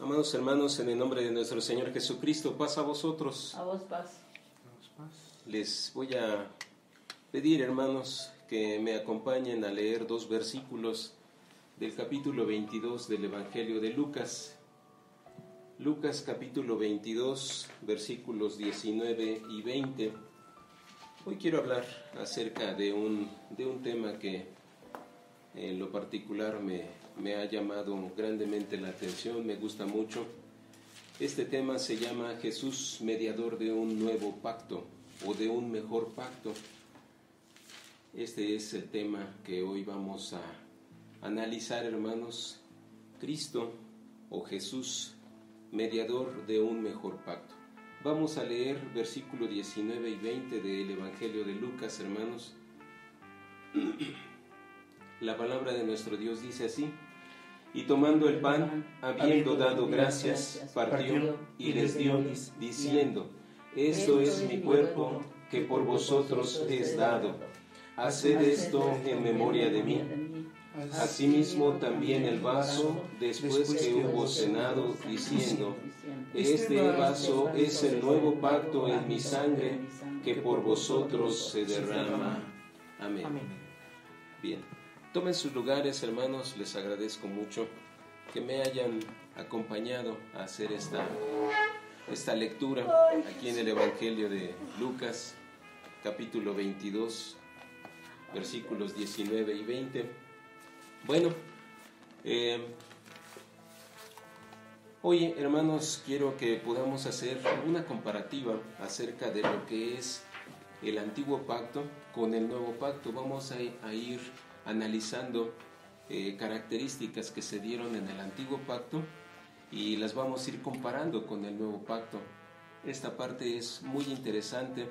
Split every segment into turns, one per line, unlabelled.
Amados hermanos, en el nombre de nuestro Señor Jesucristo, paz a vosotros.
A vos paz.
Les voy a pedir, hermanos, que me acompañen a leer 2 versículos del capítulo 22 del Evangelio de Lucas. Lucas capítulo 22, versículos 19 y 20. Hoy quiero hablar acerca de un tema que en lo particular me ha llamado grandemente la atención, me gusta mucho. Este tema se llama Jesús, mediador de un nuevo pacto o de un mejor pacto. Este es el tema que hoy vamos a analizar, hermanos. Cristo o Jesús, mediador de un mejor pacto. Vamos a leer versículos 19 y 20 del Evangelio de Lucas, hermanos. La palabra de nuestro Dios dice así: y tomando el pan, habiendo dado gracias, partió y les dio, diciendo: esto es mi cuerpo que por vosotros es dado. Haced esto en memoria de mí. Asimismo también el vaso, después que hubo cenado, diciendo: este vaso es el nuevo pacto en mi sangre, que por vosotros se derrama. Amén. Bien, tomen sus lugares, hermanos. Les agradezco mucho que me hayan acompañado a hacer esta lectura aquí en el Evangelio de Lucas, capítulo 22, versículos 19 y 20. Bueno, hoy, hermanos, quiero que podamos hacer una comparativa acerca de lo que es el antiguo pacto con el nuevo pacto. Vamos a ir analizando características que se dieron en el antiguo pacto y las vamos a ir comparando con el nuevo pacto. Esta parte es muy interesante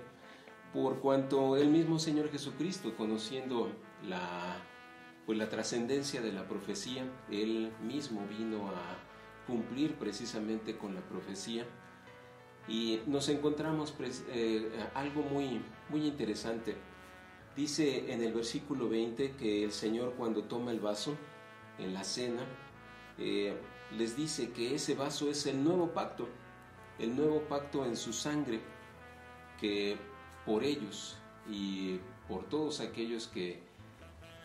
por cuanto el mismo Señor Jesucristo, conociendo la trascendencia de la profecía, Él mismo vino a cumplir precisamente con la profecía, y nos encontramos algo muy interesante. Dice en el versículo 20 que el Señor, cuando toma el vaso en la cena, les dice que ese vaso es el nuevo pacto en su sangre, que por ellos y por todos aquellos que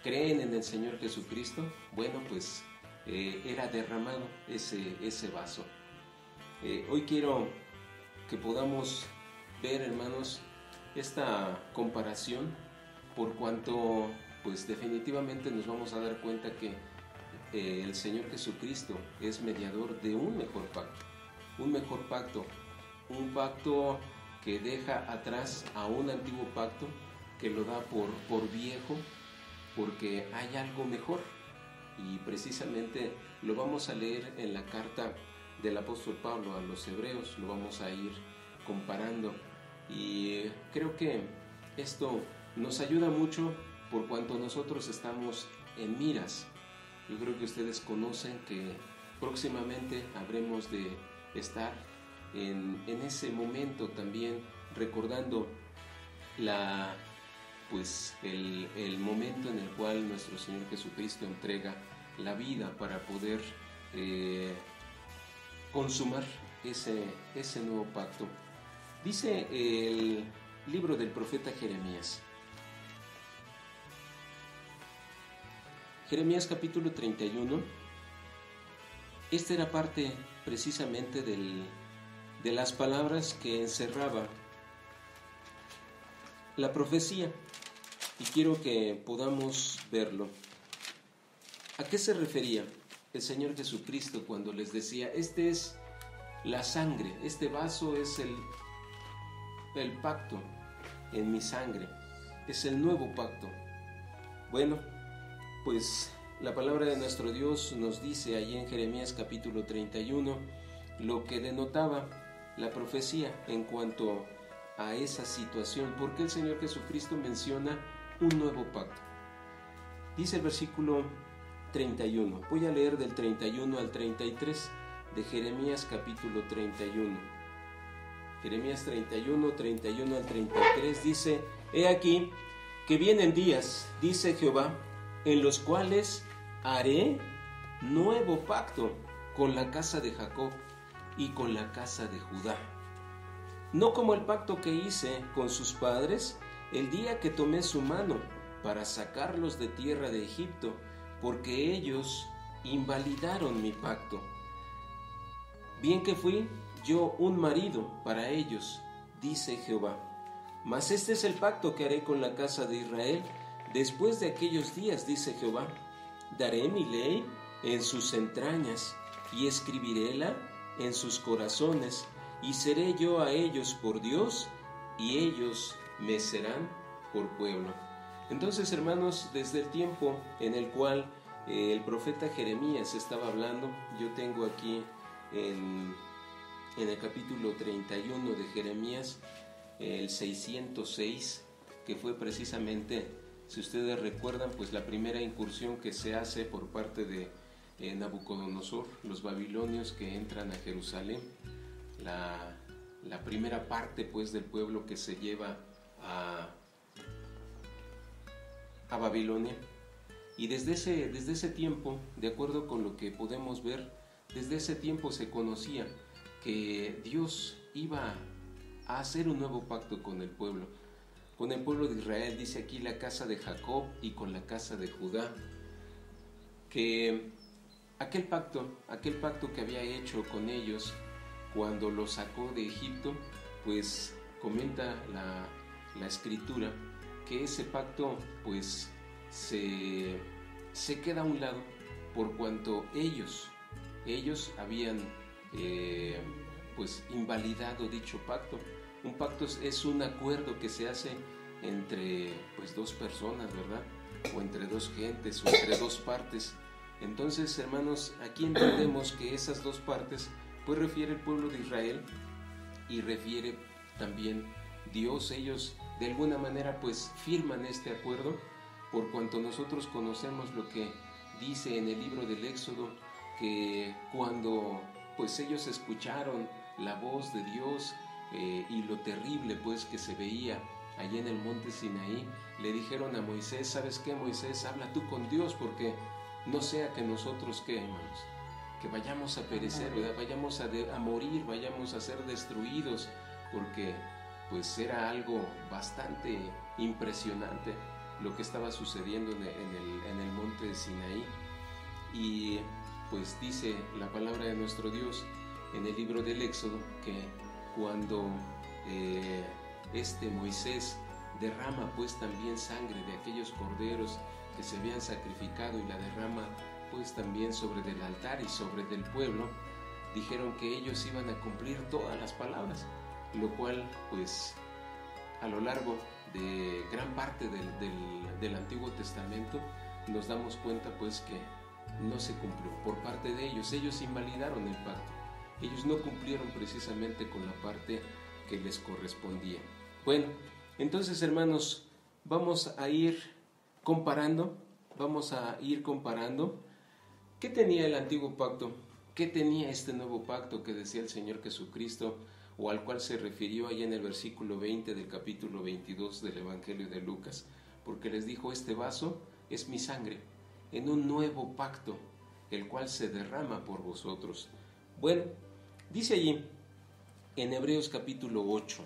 creen en el Señor Jesucristo, bueno, pues era derramado ese vaso. Hoy quiero que podamos ver, hermanos, esta comparación, por cuanto pues definitivamente nos vamos a dar cuenta que el Señor Jesucristo es mediador de un mejor pacto, un pacto que deja atrás a un antiguo pacto, que lo da por viejo, porque hay algo mejor. Y precisamente lo vamos a leer en la carta del apóstol Pablo a los Hebreos, lo vamos a ir comparando, y creo que esto nos ayuda mucho por cuanto nosotros estamos en miras. Yo creo que ustedes conocen que próximamente habremos de estar en ese momento también, recordando el momento en el cual nuestro Señor Jesucristo entrega la vida para poder consumar ese nuevo pacto. Dice el libro del profeta Jeremías, capítulo 31. Esta era parte precisamente de las palabras que encerraba la profecía, y quiero que podamos verlo. ¿A qué se refería el Señor Jesucristo cuando les decía: este es la sangre, este vaso es el pacto en mi sangre, es el nuevo pacto? Bueno, pues la palabra de nuestro Dios nos dice allí en Jeremías capítulo 31 lo que denotaba la profecía en cuanto a esa situación, porque el Señor Jesucristo menciona un nuevo pacto. Dice el versículo 31, voy a leer del 31 al 33 de Jeremías capítulo 31. Jeremías 31 al 33 dice: he aquí que vienen días, dice Jehová, en los cuales haré nuevo pacto con la casa de Jacob y con la casa de Judá. No como el pacto que hice con sus padres el día que tomé su mano para sacarlos de tierra de Egipto, porque ellos invalidaron mi pacto. Bien que fui yo un marido para ellos, dice Jehová. Mas este es el pacto que haré con la casa de Israel después de aquellos días, dice Jehová. Daré mi ley en sus entrañas y escribiréla en sus corazones, y seré yo a ellos por Dios, y ellos me serán por pueblo. Entonces, hermanos, desde el tiempo en el cual el profeta Jeremías estaba hablando, yo tengo aquí en el capítulo 31 de Jeremías, el 606, que fue precisamente, si ustedes recuerdan, pues la primera incursión que se hace por parte de Nabucodonosor, los babilonios que entran a Jerusalén, la primera parte pues del pueblo que se lleva a Babilonia. Y desde ese tiempo, de acuerdo con lo que podemos ver, desde ese tiempo se conocía que Dios iba a hacer un nuevo pacto con el pueblo de Israel, dice aquí la casa de Jacob y con la casa de Judá, que aquel pacto que había hecho con ellos cuando los sacó de Egipto, pues comenta la escritura que ese pacto pues se queda a un lado por cuanto ellos habían pues invalidado dicho pacto. Un pacto es un acuerdo que se hace entre pues dos personas, ¿verdad? O entre dos gentes, o entre dos partes. Entonces, hermanos, aquí entendemos que esas dos partes pues refiere el pueblo de Israel y refiere también Dios. Ellos de alguna manera pues firman este acuerdo, por cuanto nosotros conocemos lo que dice en el libro del Éxodo, que cuando pues ellos escucharon la voz de Dios y lo terrible pues que se veía allí en el monte Sinaí, le dijeron a Moisés: ¿sabes qué, Moisés? Habla tú con Dios, porque no sea que nosotros, ¿qué, hermanos? Que vayamos a perecer, ¿verdad? Vayamos a morir, vayamos a ser destruidos, porque pues era algo bastante impresionante lo que estaba sucediendo en el monte de Sinaí. Y pues dice la palabra de nuestro Dios en el libro del Éxodo que cuando Moisés derrama pues también sangre de aquellos corderos que se habían sacrificado y la derrama pues también sobre del altar y sobre del pueblo, dijeron que ellos iban a cumplir todas las palabras, lo cual pues a lo largo de gran parte del Antiguo Testamento nos damos cuenta pues que no se cumplió por parte de ellos. Ellos invalidaron el pacto, ellos no cumplieron precisamente con la parte que les correspondía. Bueno, entonces, hermanos, vamos a ir comparando qué tenía el antiguo pacto, qué tenía este nuevo pacto que decía el Señor Jesucristo, o al cual se refirió allá en el versículo 20 del capítulo 22 del Evangelio de Lucas, porque les dijo: este vaso es mi sangre, en un nuevo pacto, el cual se derrama por vosotros. Bueno, dice allí en Hebreos capítulo 8,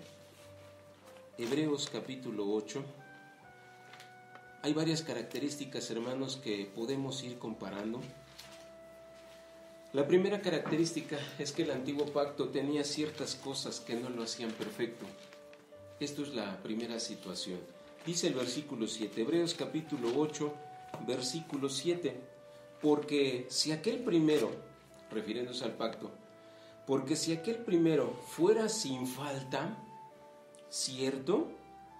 hay varias características, hermanos, que podemos ir comparando. La primera característica es que el antiguo pacto tenía ciertas cosas que no lo hacían perfecto. Esto es la primera situación. Dice el versículo 7, Hebreos capítulo 8, versículo 7, porque si aquel primero, refiriéndose al pacto, porque si aquel primero fuera sin falta, cierto,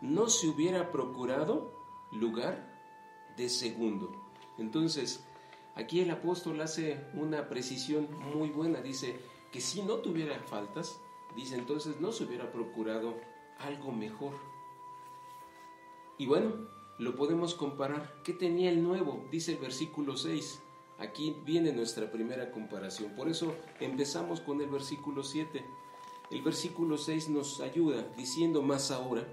no se hubiera procurado lugar de segundo. Entonces, aquí el apóstol hace una precisión muy buena, dice que si no tuviera faltas, dice entonces no se hubiera procurado algo mejor. Y bueno, lo podemos comparar. ¿Qué tenía el nuevo? Dice el versículo 6. Aquí viene nuestra primera comparación. Por eso empezamos con el versículo 7. El versículo 6 nos ayuda diciendo: más ahora,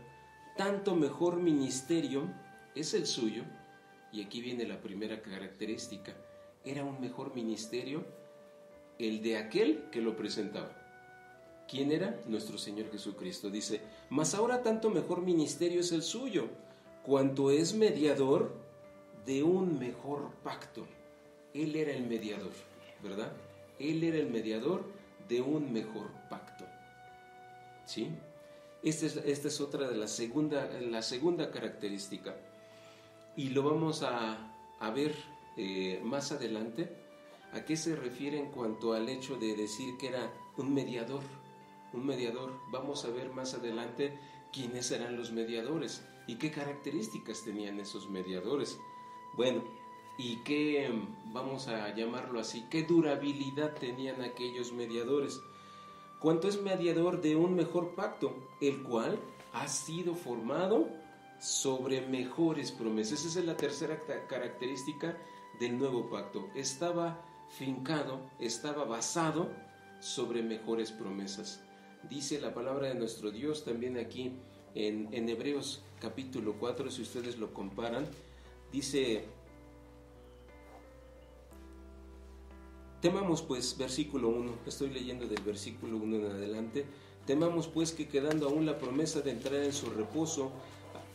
tanto mejor ministerio es el suyo. Y aquí viene la primera característica. Era un mejor ministerio el de aquel que lo presentaba. ¿Quién era? Nuestro Señor Jesucristo. Dice, mas ahora tanto mejor ministerio es el suyo, cuanto es mediador de un mejor pacto. Él era el mediador, ¿verdad? Él era el mediador de un mejor pacto. ¿Sí? Esta es otra de la segunda característica. Y lo vamos a ver más adelante. ¿A qué se refiere en cuanto al hecho de decir que era un mediador? Un mediador. Vamos a ver más adelante quiénes eran los mediadores y qué características tenían esos mediadores. Bueno, y qué, vamos a llamarlo así, qué durabilidad tenían aquellos mediadores. ¿Cuánto es mediador de un mejor pacto? El cual ha sido formado sobre mejores promesas. Esa es la tercera característica del nuevo pacto. Estaba fincado, estaba basado sobre mejores promesas. Dice la palabra de nuestro Dios también aquí en Hebreos capítulo 4, si ustedes lo comparan, dice: temamos pues, versículo 1, estoy leyendo del versículo 1 en adelante, temamos pues que quedando aún la promesa de entrar en su reposo,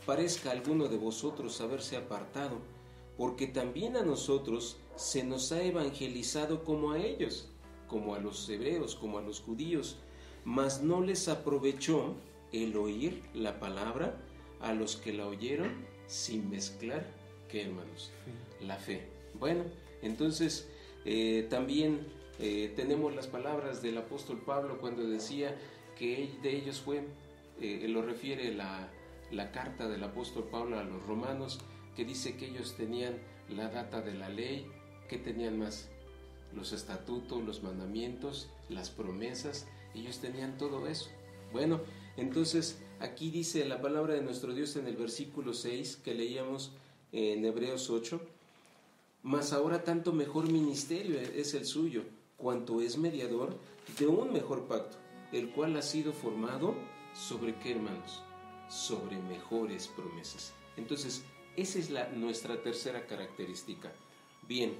parezca alguno de vosotros haberse apartado, porque también a nosotros se nos ha evangelizado como a ellos, como a los hebreos, como a los judíos, mas no les aprovechó el oír la palabra a los que la oyeron sin mezclar, ¿qué, hermanos? La fe. Bueno, entonces también tenemos las palabras del apóstol Pablo cuando decía que de ellos fue, lo refiere la carta del apóstol Pablo a los romanos, que dice que ellos tenían la data de la ley, que tenían más los estatutos, los mandamientos, las promesas, ellos tenían todo eso. Bueno, entonces aquí dice la palabra de nuestro Dios en el versículo 6 que leíamos en Hebreos 8, mas ahora tanto mejor ministerio es el suyo, cuanto es mediador de un mejor pacto, el cual ha sido formado sobre ¿qué, hermanos? Sobre mejores promesas. Entonces, esa es nuestra tercera característica. Bien,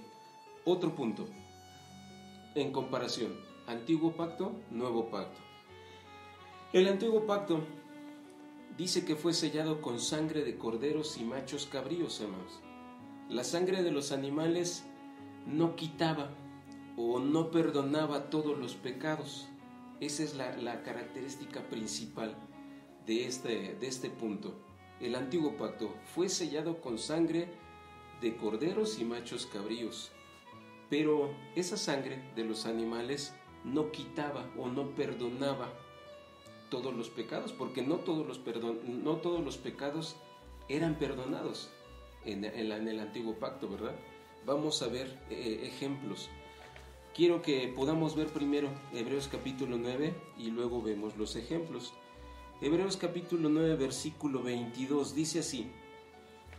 otro punto. En comparación, antiguo pacto, nuevo pacto. El antiguo pacto dice que fue sellado con sangre de corderos y machos cabríos, hermanos. La sangre de los animales no quitaba o no perdonaba todos los pecados. Esa es la característica principal de este punto. El antiguo pacto fue sellado con sangre de corderos y machos cabríos, pero esa sangre de los animales no quitaba o no perdonaba todos los pecados, porque no todos los pecados eran perdonados en el antiguo pacto, ¿verdad? Vamos a ver ejemplos. Quiero que podamos ver primero Hebreos capítulo 9 y luego vemos los ejemplos. Hebreos capítulo 9 versículo 22 dice así: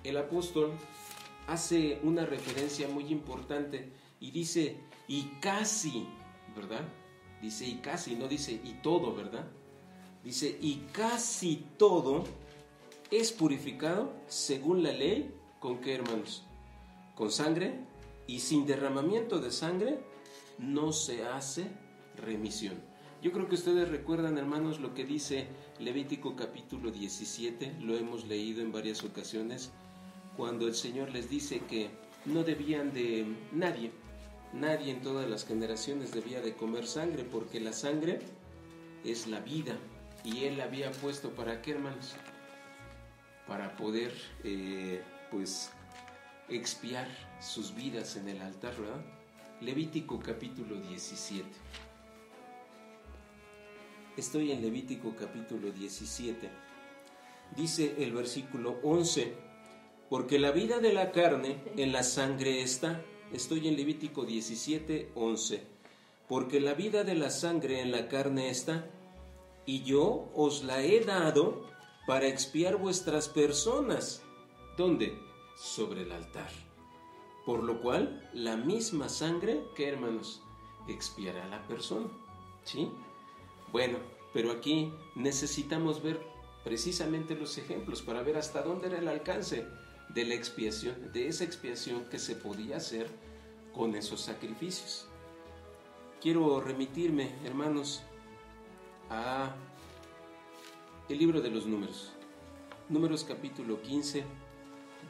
el apóstol hace una referencia muy importante y dice, y casi, ¿verdad? Dice y casi, no dice y todo, ¿verdad? Dice, y casi todo es purificado según la ley, ¿con qué, hermanos? Con sangre, y sin derramamiento de sangre no se hace remisión. Yo creo que ustedes recuerdan, hermanos, lo que dice Levítico capítulo 17, lo hemos leído en varias ocasiones, cuando el Señor les dice que no debían de nadie en todas las generaciones debía de comer sangre, porque la sangre es la vida, y Él la había puesto ¿para qué, hermanos? Para poder expiar sus vidas en el altar, ¿verdad? Levítico capítulo 17. Estoy en Levítico capítulo 17. Dice el versículo 11, porque la vida de la carne en la sangre está. Estoy en Levítico 17, 11. Porque la vida de la sangre en la carne está, y yo os la he dado para expiar vuestras personas. ¿Dónde? Sobre el altar. Por lo cual, la misma sangre, ¿qué, hermanos? Expiará la persona. ¿Sí? Bueno, pero aquí necesitamos ver precisamente los ejemplos para ver hasta dónde era el alcance de la expiación, de esa expiación que se podía hacer con esos sacrificios. quiero remitirme, hermanos, a el libro de los Números. Números capítulo 15,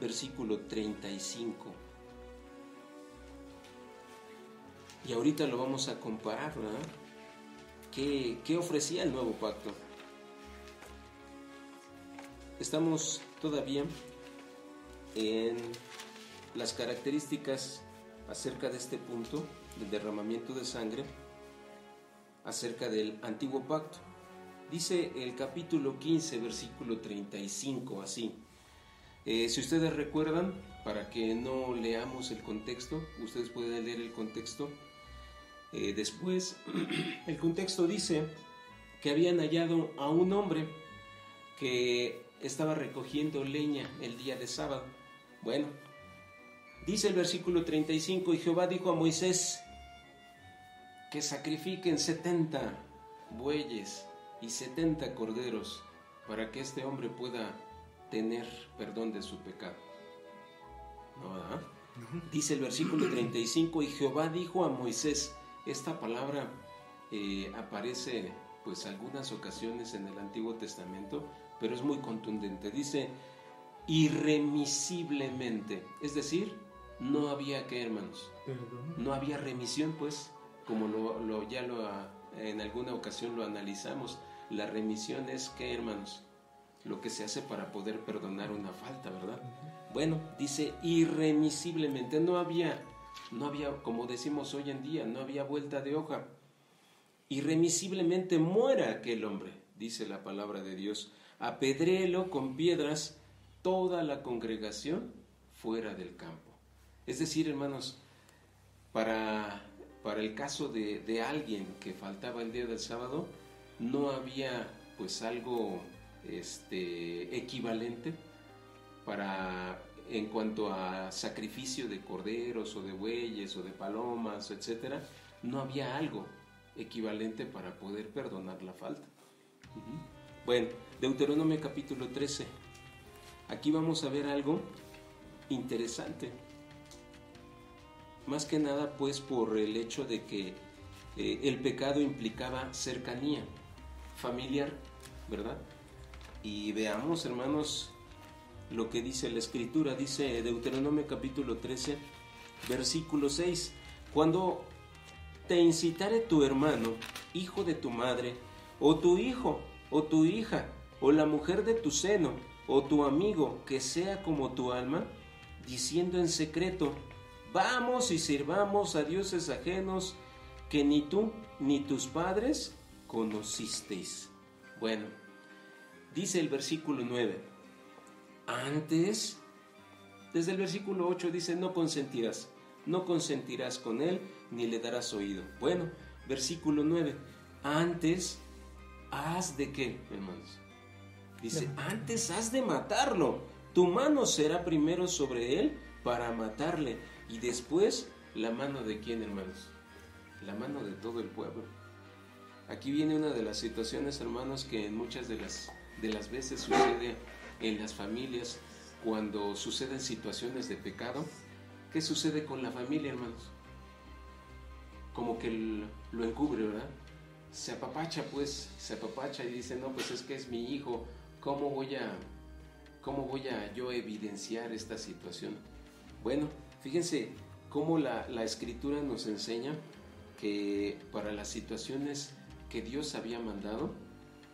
versículo 35. Y ahorita lo vamos a comparar, ¿verdad? ¿Qué ofrecía el nuevo pacto? Estamos todavía en las características acerca de este punto del derramamiento de sangre, acerca del antiguo pacto. Dice el capítulo 15, versículo 35, así. Si ustedes recuerdan, para que no leamos el contexto, ustedes pueden leer el contexto. Después, el contexto dice que habían hallado a un hombre que estaba recogiendo leña el día de sábado. Bueno, dice el versículo 35, y Jehová dijo a Moisés que sacrifiquen 70 bueyes y 70 corderos para que este hombre pueda tener perdón de su pecado. ¿No, verdad? Dice el versículo 35, y Jehová dijo a Moisés. Esta palabra aparece pues algunas ocasiones en el Antiguo Testamento, pero es muy contundente. Dice irremisiblemente, es decir, no había ¿qué, hermanos? Perdón. No había remisión, pues, como en alguna ocasión lo analizamos. La remisión es ¿qué, hermanos? Lo que se hace para poder perdonar una falta, ¿verdad? Bueno, dice irremisiblemente, no había, como decimos hoy en día, no había vuelta de hoja. Irremisiblemente muera aquel hombre, dice la palabra de Dios. Apedréelo con piedras toda la congregación fuera del campo. Es decir, hermanos, para el caso de alguien que faltaba el día del sábado, no había pues algo equivalente en cuanto a sacrificio de corderos o de bueyes o de palomas, etcétera. No había algo equivalente para poder perdonar la falta. Bueno, Deuteronomio capítulo 13. Aquí vamos a ver algo interesante. Más que nada pues por el hecho de que el pecado implicaba cercanía familiar, ¿verdad? Y veamos, hermanos, lo que dice la Escritura. Dice Deuteronomio capítulo 13, versículo 6. Cuando te incitare tu hermano, hijo de tu madre, o tu hijo, o tu hija, o la mujer de tu seno, o tu amigo, que sea como tu alma, diciendo en secreto, vamos y sirvamos a dioses ajenos que ni tú ni tus padres conocisteis. Bueno, dice el versículo 9, antes, desde el versículo 8 dice, no consentirás con él, ni le darás oído. Bueno, versículo 9, antes, ¿has de qué, hermanos? Dice, antes has de matarlo, tu mano será primero sobre él para matarle, y después, ¿la mano de quién, hermanos? La mano de todo el pueblo. Aquí viene una de las situaciones, hermanos, que en muchas de las veces sucede en las familias, cuando suceden situaciones de pecado. ¿Qué sucede con la familia, hermanos? Como que lo encubre, ¿verdad? Se apapacha y dice, no, pues es que es mi hijo, ¿cómo voy a yo evidenciar esta situación? Bueno, fíjense cómo la Escritura nos enseña que para las situaciones que Dios había mandado,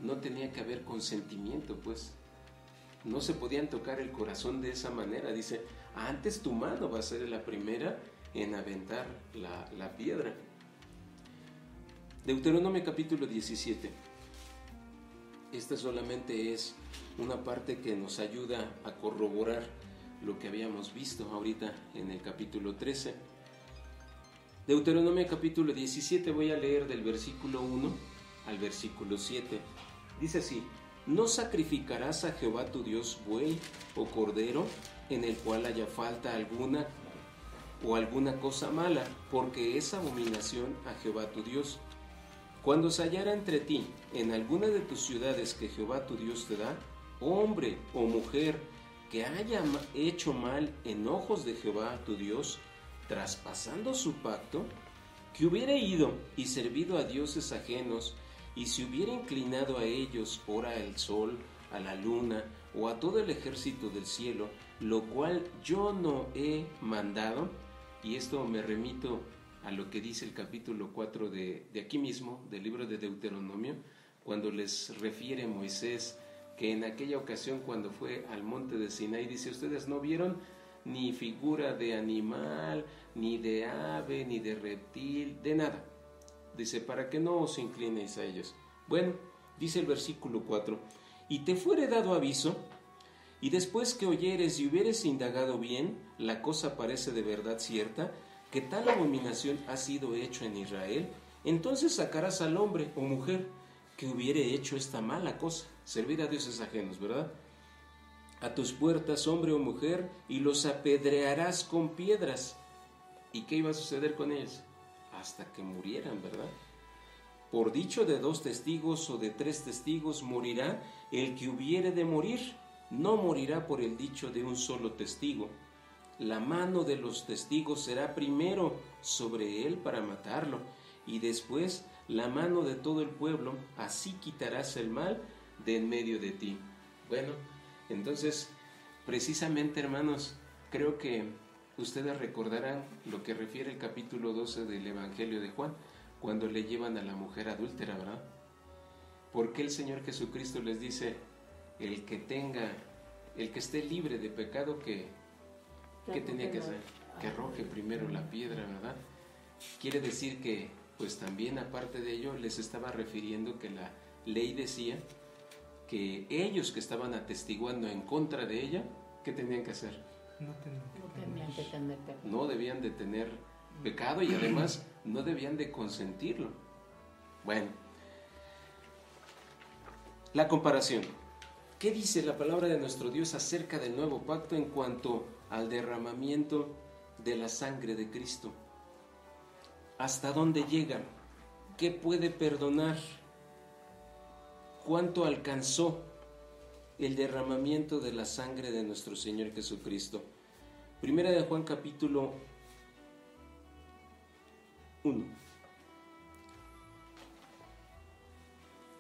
no tenía que haber consentimiento, pues. No se podían tocar el corazón de esa manera. Dice, antes tu mano va a ser la primera en aventar la piedra. Deuteronomio capítulo 17. Esta solamente es una parte que nos ayuda a corroborar lo que habíamos visto ahorita en el capítulo 13. Deuteronomio capítulo 17, voy a leer del versículo 1 al versículo 7. Dice así, no sacrificarás a Jehová tu Dios buey o cordero en el cual haya falta alguna o alguna cosa mala, porque es abominación a Jehová tu Dios. Cuando se hallara entre ti en alguna de tus ciudades que Jehová tu Dios te da, hombre o mujer que haya hecho mal en ojos de Jehová tu Dios, traspasando su pacto, que hubiere ido y servido a dioses ajenos, y se hubiera inclinado a ellos, ora al sol, a la luna, o a todo el ejército del cielo, lo cual yo no he mandado, y esto me remito a lo que dice el capítulo 4 de aquí mismo, del libro de Deuteronomio, cuando les refiere Moisés que en aquella ocasión cuando fue al monte de Sinaí, dice, ustedes no vieron ni figura de animal, ni de ave, ni de reptil, de nada. Dice, para que no os inclinéis a ellos. Bueno, dice el versículo 4, y te fuere dado aviso, y después que oyeres y hubieres indagado bien, la cosa parece de verdad cierta, que tal abominación ha sido hecho en Israel, entonces sacarás al hombre o mujer que hubiere hecho esta mala cosa, servir a dioses ajenos, ¿verdad? A tus puertas, hombre o mujer, y los apedrearás con piedras. ¿Y qué iba a suceder con ellos? Hasta que murieran, ¿verdad? Por dicho de 2 testigos o de 3 testigos morirá el que hubiere de morir, no morirá por el dicho de un solo testigo. La mano de los testigos será primero sobre él para matarlo, y después la mano de todo el pueblo, así quitarás el mal de en medio de ti. Bueno, entonces, precisamente, hermanos, creo que ustedes recordarán lo que refiere el capítulo 12 del Evangelio de Juan, cuando le llevan a la mujer adúltera, ¿verdad? Porque el Señor Jesucristo les dice, el que esté libre de pecado, ¿qué tenía que hacer? Que arroje primero la piedra, ¿verdad? Quiere decir que, pues también aparte de ello, les estaba refiriendo que la ley decía que ellos que estaban atestiguando en contra de ella, ¿qué tenían que hacer?
No tenían que tener pecado.
No debían de tener pecado y además no debían de consentirlo. Bueno, la comparación. ¿Qué dice la palabra de nuestro Dios acerca del nuevo pacto en cuanto al derramamiento de la sangre de Cristo? ¿Hasta dónde llega? ¿Qué puede perdonar? ¿Cuánto alcanzó el derramamiento de la sangre de nuestro Señor Jesucristo? Primera de Juan capítulo 1.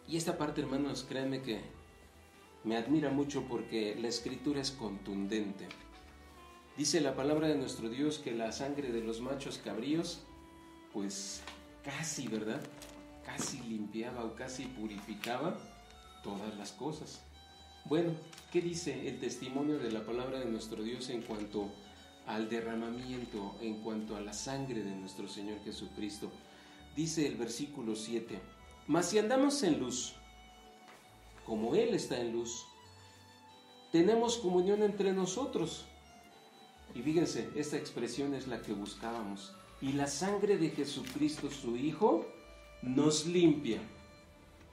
Y esta parte, hermanos, créanme que me admira mucho porque la escritura es contundente. Dice la palabra de nuestro Dios que la sangre de los machos cabríos, pues casi, ¿verdad? Casi limpiaba o casi purificaba todas las cosas. Bueno, ¿qué dice el testimonio de la palabra de nuestro Dios en cuanto al derramamiento, en cuanto a la sangre de nuestro Señor Jesucristo? Dice el versículo 7, mas si andamos en luz, como Él está en luz, tenemos comunión entre nosotros. Y fíjense, esta expresión es la que buscábamos. Y la sangre de Jesucristo, su Hijo, nos limpia.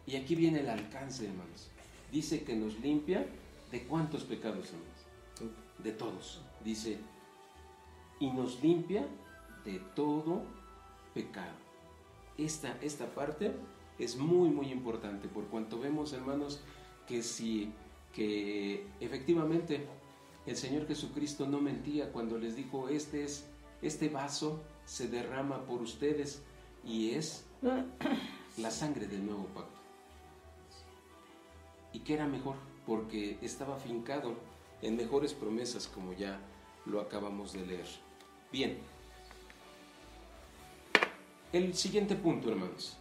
Y aquí viene el alcance, hermanos. Dice que nos limpia ¿de cuántos pecados, hermanos? De todos. Dice, y nos limpia de todo pecado. Esta parte es muy, muy importante, por cuanto vemos, hermanos, que efectivamente el Señor Jesucristo no mentía cuando les dijo, este vaso se derrama por ustedes y es la sangre del nuevo pacto. ¿Y qué era mejor? Porque estaba fincado en mejores promesas, como ya lo acabamos de leer. Bien, el siguiente punto, hermanos.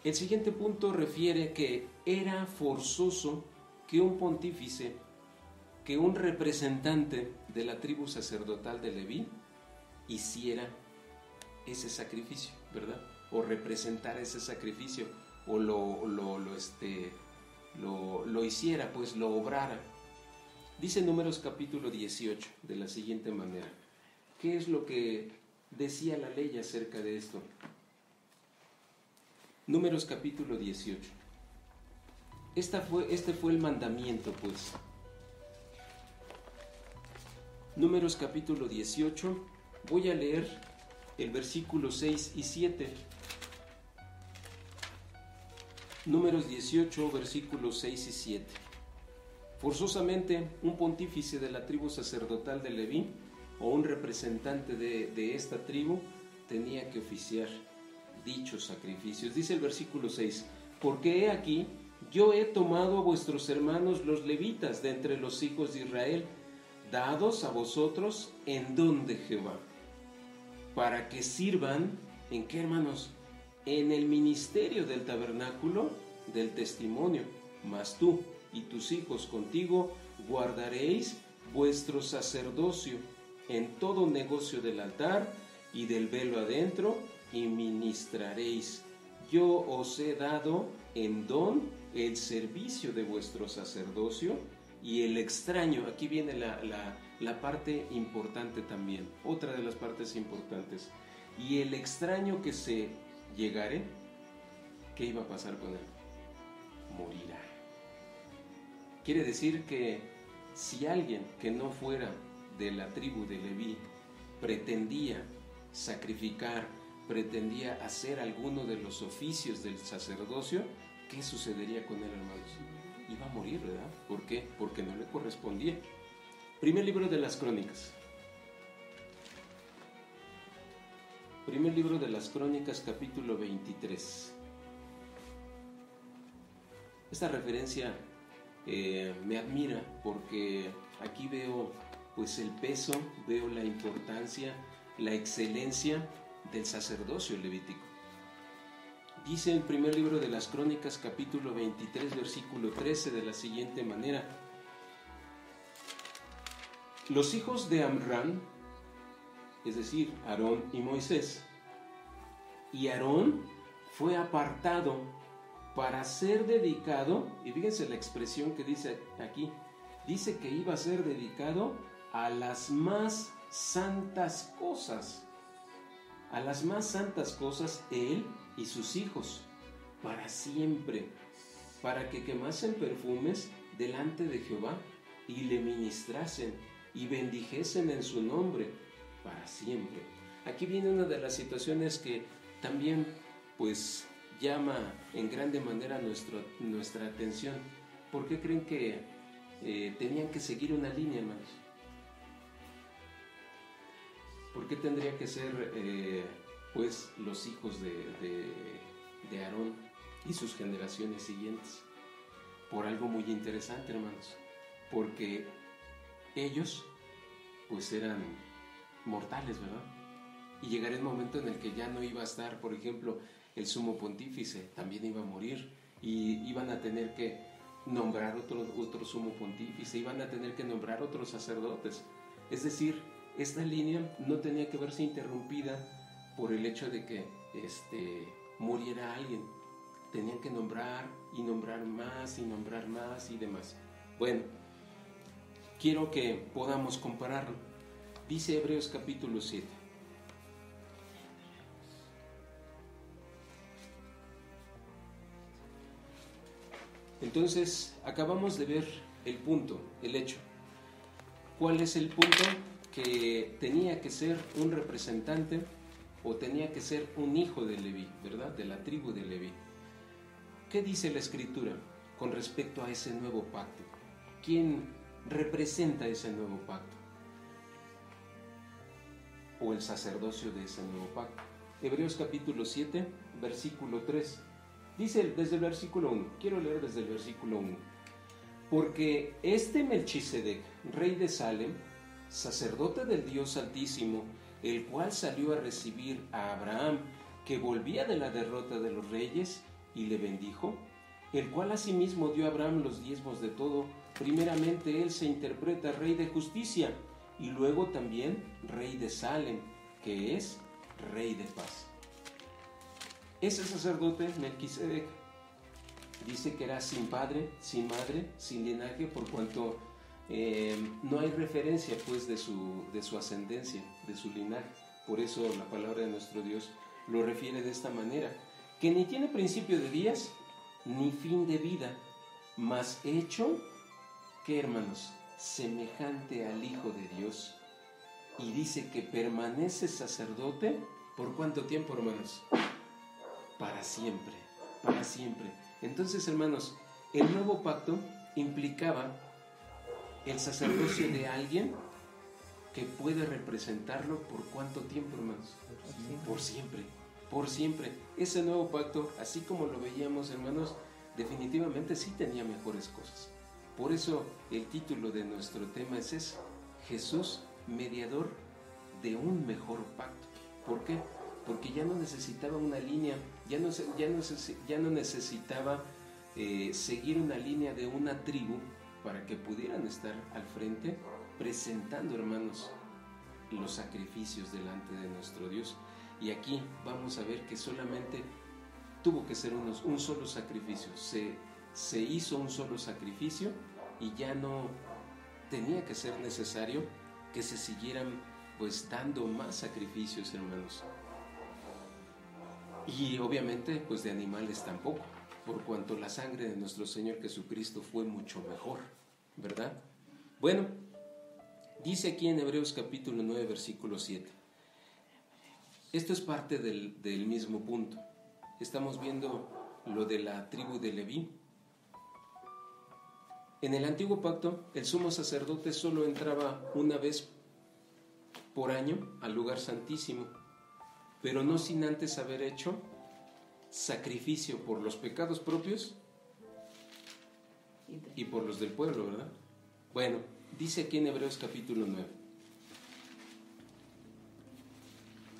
El siguiente punto refiere que era forzoso que un pontífice, que un representante de la tribu sacerdotal de Leví hiciera ese sacrificio, ¿verdad? O representara ese sacrificio, o lo hiciera, pues lo obrara. Dice Números capítulo 18 de la siguiente manera. ¿Qué es lo que decía la ley acerca de esto? Números capítulo 18. Este fue el mandamiento, pues. Números capítulo 18, voy a leer el versículo 6 y 7. Números 18, versículos 6 y 7. Forzosamente, un pontífice de la tribu sacerdotal de Leví, o un representante de esta tribu, tenía que oficiar dichos sacrificios. Dice el versículo 6, porque he aquí, yo he tomado a vuestros hermanos los levitas de entre los hijos de Israel, dados a vosotros en don de Jehová, para que sirvan, ¿en qué, hermanos? En el ministerio del tabernáculo del testimonio, mas tú y tus hijos contigo guardaréis vuestro sacerdocio en todo negocio del altar y del velo adentro, y ministraréis. Yo os he dado en don el servicio de vuestro sacerdocio y el extraño. Aquí viene la parte importante también, otra de las partes importantes. Y el extraño que se llegare, ¿qué iba a pasar con él? Morirá. Quiere decir que si alguien que no fuera de la tribu de Leví pretendía sacrificar, pretendía hacer alguno de los oficios del sacerdocio, ¿qué sucedería con él, hermanos? Iba a morir, ¿verdad? ¿Por qué? Porque no le correspondía. Primer libro de las Crónicas. Primer libro de las Crónicas, capítulo 23. Esta referencia me admira porque aquí veo pues el peso, veo la importancia, la excelencia del sacerdocio levítico. Dice el primer libro de las Crónicas, capítulo 23, versículo 13, de la siguiente manera: los hijos de Amram, es decir, Aarón y Moisés, y Aarón fue apartado para ser dedicado, y fíjense la expresión que dice aquí, dice que iba a ser dedicado a las más santas cosas, a las más santas cosas, él y sus hijos, para siempre, para que quemasen perfumes delante de Jehová y le ministrasen y bendijesen en su nombre para siempre. Aquí viene una de las situaciones que también pues llama en grande manera nuestra atención. ¿Por qué creen que tenían que seguir una línea, hermanos? ¿Por qué tendría que ser pues los hijos de Aarón y sus generaciones siguientes? Por algo muy interesante, hermanos, porque ellos pues eran mortales, ¿verdad? Y llegaría el momento en el que ya no iba a estar, por ejemplo, el sumo pontífice, también iba a morir, y iban a tener que nombrar otro sumo pontífice, iban a tener que nombrar otros sacerdotes. Es decir, esta línea no tenía que verse interrumpida por el hecho de que muriera alguien. Tenían que nombrar y nombrar más y nombrar más y demás. Bueno, quiero que podamos compararlo. Dice Hebreos capítulo 7. Entonces, acabamos de ver el punto, el hecho. ¿Cuál es el punto? Que tenía que ser un representante o tenía que ser un hijo de Leví, ¿verdad? De la tribu de Leví. ¿Qué dice la Escritura con respecto a ese nuevo pacto? ¿Quién representa ese nuevo pacto? O el sacerdocio de ese nuevo pacto. Hebreos capítulo 7, versículo 3. Dice desde el versículo 1, quiero leer desde el versículo 1. Porque este Melquisedec, rey de Salem, sacerdote del Dios Altísimo, el cual salió a recibir a Abraham, que volvía de la derrota de los reyes, y le bendijo, el cual asimismo dio a Abraham los diezmos de todo, primeramente él se interpreta rey de justicia, y luego también rey de Salem, que es rey de paz. Ese sacerdote, Melquisedec, dice que era sin padre, sin madre, sin linaje, por cuanto no hay referencia pues de su ascendencia, de su linaje. Por eso la palabra de nuestro Dios lo refiere de esta manera, que ni tiene principio de días, ni fin de vida, mas hecho, ¿qué, hermanos? Semejante al Hijo de Dios. Y dice que permanece sacerdote, ¿por cuánto tiempo, hermanos? Para siempre, para siempre. Entonces, hermanos, el nuevo pacto implicaba el sacerdocio de alguien que puede representarlo por cuánto tiempo, hermanos. Por siempre, por siempre. Ese nuevo pacto, así como lo veíamos, hermanos, definitivamente sí tenía mejores cosas. Por eso el título de nuestro tema es ese: Jesús, mediador de un mejor pacto. ¿Por qué? Porque ya no necesitaba una línea, ya no necesitaba seguir una línea de una tribu para que pudieran estar al frente presentando, hermanos, los sacrificios delante de nuestro Dios. Y aquí vamos a ver que solamente tuvo que ser un solo sacrificio. Se hizo un solo sacrificio y ya no tenía que ser necesario que se siguieran pues dando más sacrificios, hermanos. Y obviamente pues de animales tampoco, por cuanto la sangre de nuestro Señor Jesucristo fue mucho mejor, ¿verdad? Bueno, dice aquí en Hebreos capítulo 9, versículo 7. Esto es parte del mismo punto. Estamos viendo lo de la tribu de Leví. En el antiguo pacto, el sumo sacerdote solo entraba una vez por año al lugar santísimo, pero no sin antes haber hecho sacrificio por los pecados propios y por los del pueblo, ¿verdad? Bueno, dice aquí en Hebreos capítulo 9.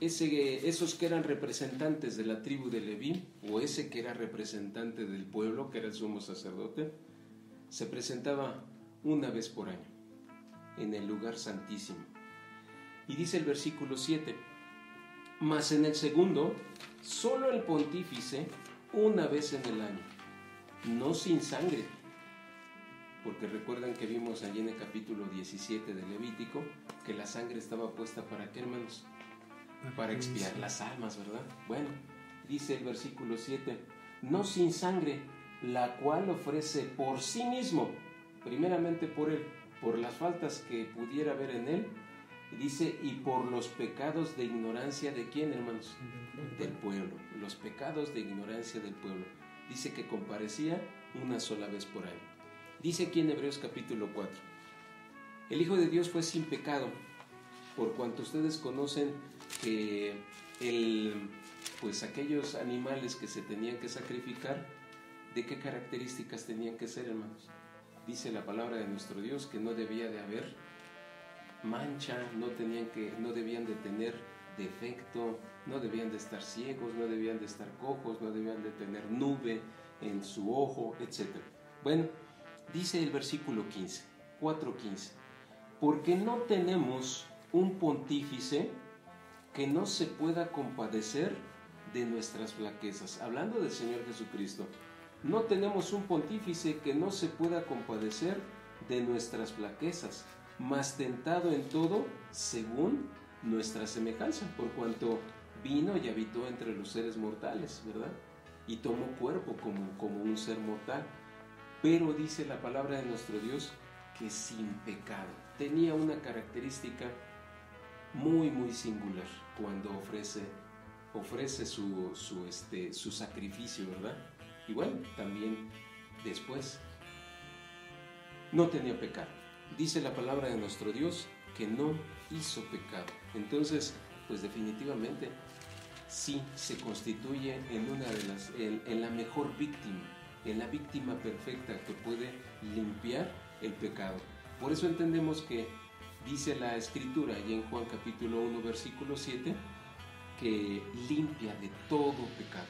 Esos que eran representantes de la tribu de Leví, o ese que era representante del pueblo, que era el sumo sacerdote, se presentaba una vez por año en el lugar santísimo. Y dice el versículo 7: mas en el segundo, solo el pontífice una vez en el año, no sin sangre. Porque recuerdan que vimos allí en el capítulo 17 de Levítico que la sangre estaba puesta ¿para qué, hermanos? Para expiar las almas, ¿verdad? Bueno, dice el versículo 7: no sin sangre, la cual ofrece por sí mismo, primeramente por él, por las faltas que pudiera haber en él, y dice, y por los pecados de ignorancia ¿de quién, hermanos? Del pueblo, los pecados de ignorancia del pueblo. Dice que comparecía una sola vez por año. Dice aquí en Hebreos capítulo 4: el Hijo de Dios fue sin pecado, por cuanto ustedes conocen que pues aquellos animales que se tenían que sacrificar, ¿de qué características tenían que ser, hermanos? Dice la palabra de nuestro Dios que no debía de haber mancha, no debían de tener defecto, no debían de estar ciegos, no debían de estar cojos, no debían de tener nube en su ojo, etc. Bueno, dice el versículo 15, 4:15: porque no tenemos un pontífice que no se pueda compadecer de nuestras flaquezas. Hablando del Señor Jesucristo, no tenemos un pontífice que no se pueda compadecer de nuestras flaquezas, mas tentado en todo según nuestra semejanza, por cuanto vino y habitó entre los seres mortales, ¿verdad? Y tomó cuerpo como un ser mortal. Pero dice la palabra de nuestro Dios que sin pecado. Tenía una característica muy muy singular cuando ofrece su sacrificio, ¿verdad? Y bueno, también después no tenía pecado. Dice la palabra de nuestro Dios que no hizo pecado. Entonces, pues definitivamente sí se constituye en la mejor víctima, en la víctima perfecta que puede limpiar el pecado. Por eso entendemos que dice la Escritura, y en Juan capítulo 1, versículo 7, que limpia de todo pecado.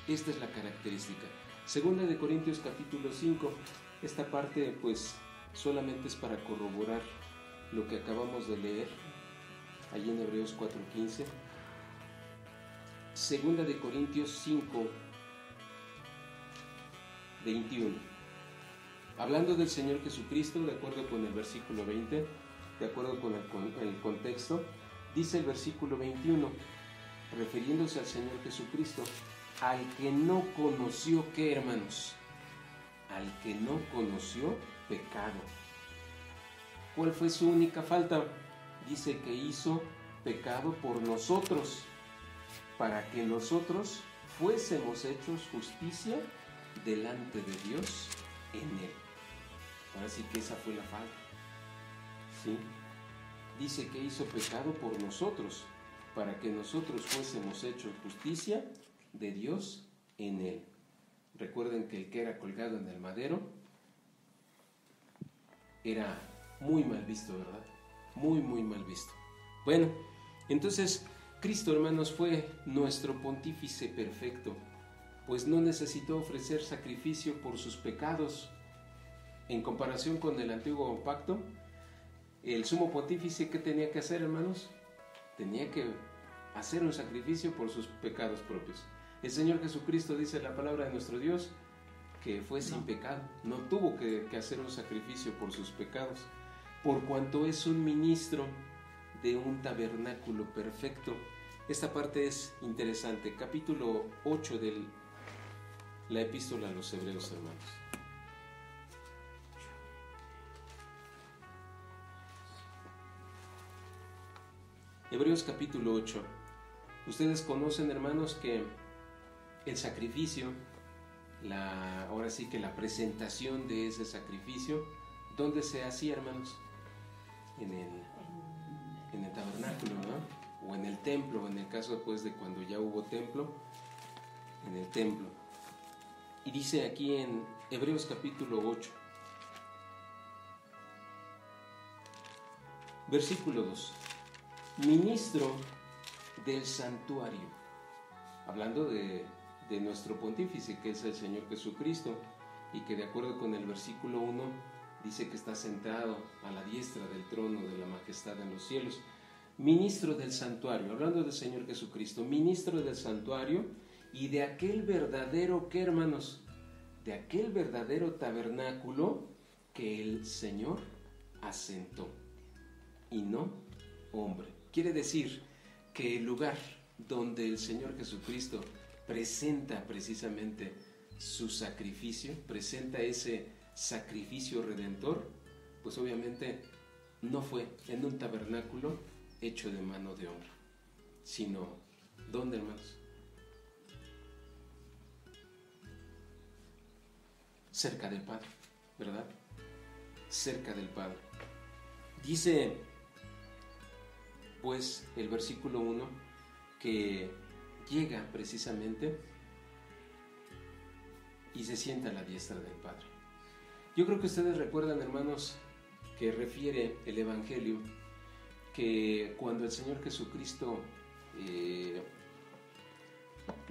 Esta es la característica. Segunda de Corintios capítulo 5, esta parte pues solamente es para corroborar lo que acabamos de leer, allí en Hebreos 4:15. Segunda de Corintios 5, 21. Hablando del Señor Jesucristo, de acuerdo con el versículo 20, de acuerdo con el contexto, dice el versículo 21, refiriéndose al Señor Jesucristo, al que no conoció, ¿qué, hermanos? Al que no conoció pecado. ¿Cuál fue su única falta? Dice que hizo pecado por nosotros, para que nosotros fuésemos hechos justicia delante de Dios en él. Ahora sí que esa fue la falta, ¿sí? dice que hizo pecado por nosotros, para que nosotros fuésemos hechos justicia de Dios en él. Recuerden que el que era colgado en el madero era muy mal visto, ¿verdad? Muy, muy mal visto. Bueno, entonces Cristo, hermanos, fue nuestro pontífice perfecto, pues no necesitó ofrecer sacrificio por sus pecados. En comparación con el antiguo pacto, el sumo pontífice, ¿qué tenía que hacer, hermanos? Tenía que hacer un sacrificio por sus pecados propios. El Señor Jesucristo, dice la palabra de nuestro Dios, que fue sin pecado, no tuvo que hacer un sacrificio por sus pecados, por cuanto es un ministro de un tabernáculo perfecto. Esta parte es interesante, capítulo 8 de la epístola a los Hebreos, hermanos. Hebreos capítulo 8. Ustedes conocen, hermanos, que el sacrificio, ahora sí que la presentación de ese sacrificio, ¿dónde se hacía, hermanos? En el tabernáculo, ¿no? O en el templo, en el caso pues de cuando ya hubo templo, en el templo. Y dice aquí en Hebreos capítulo 8, versículo 2, ministro del santuario, hablando de nuestro pontífice, que es el Señor Jesucristo, y que de acuerdo con el versículo 1 dice que está sentado a la diestra del trono de la majestad en los cielos. Ministro del santuario, hablando del Señor Jesucristo, ministro del santuario y de aquel verdadero, ¿qué, hermanos? De aquel verdadero tabernáculo que el Señor asentó, y no hombre. Quiere decir que el lugar donde el Señor Jesucristo presenta precisamente su sacrificio, presenta ese sacrificio redentor, pues obviamente no fue en un tabernáculo hecho de mano de hombre, sino, ¿dónde, hermanos? Cerca del Padre, ¿verdad? Cerca del Padre. Dice pues el versículo 1 que llega precisamente y se sienta a la diestra del Padre. Yo creo que ustedes recuerdan, hermanos, que refiere el Evangelio que cuando el Señor Jesucristo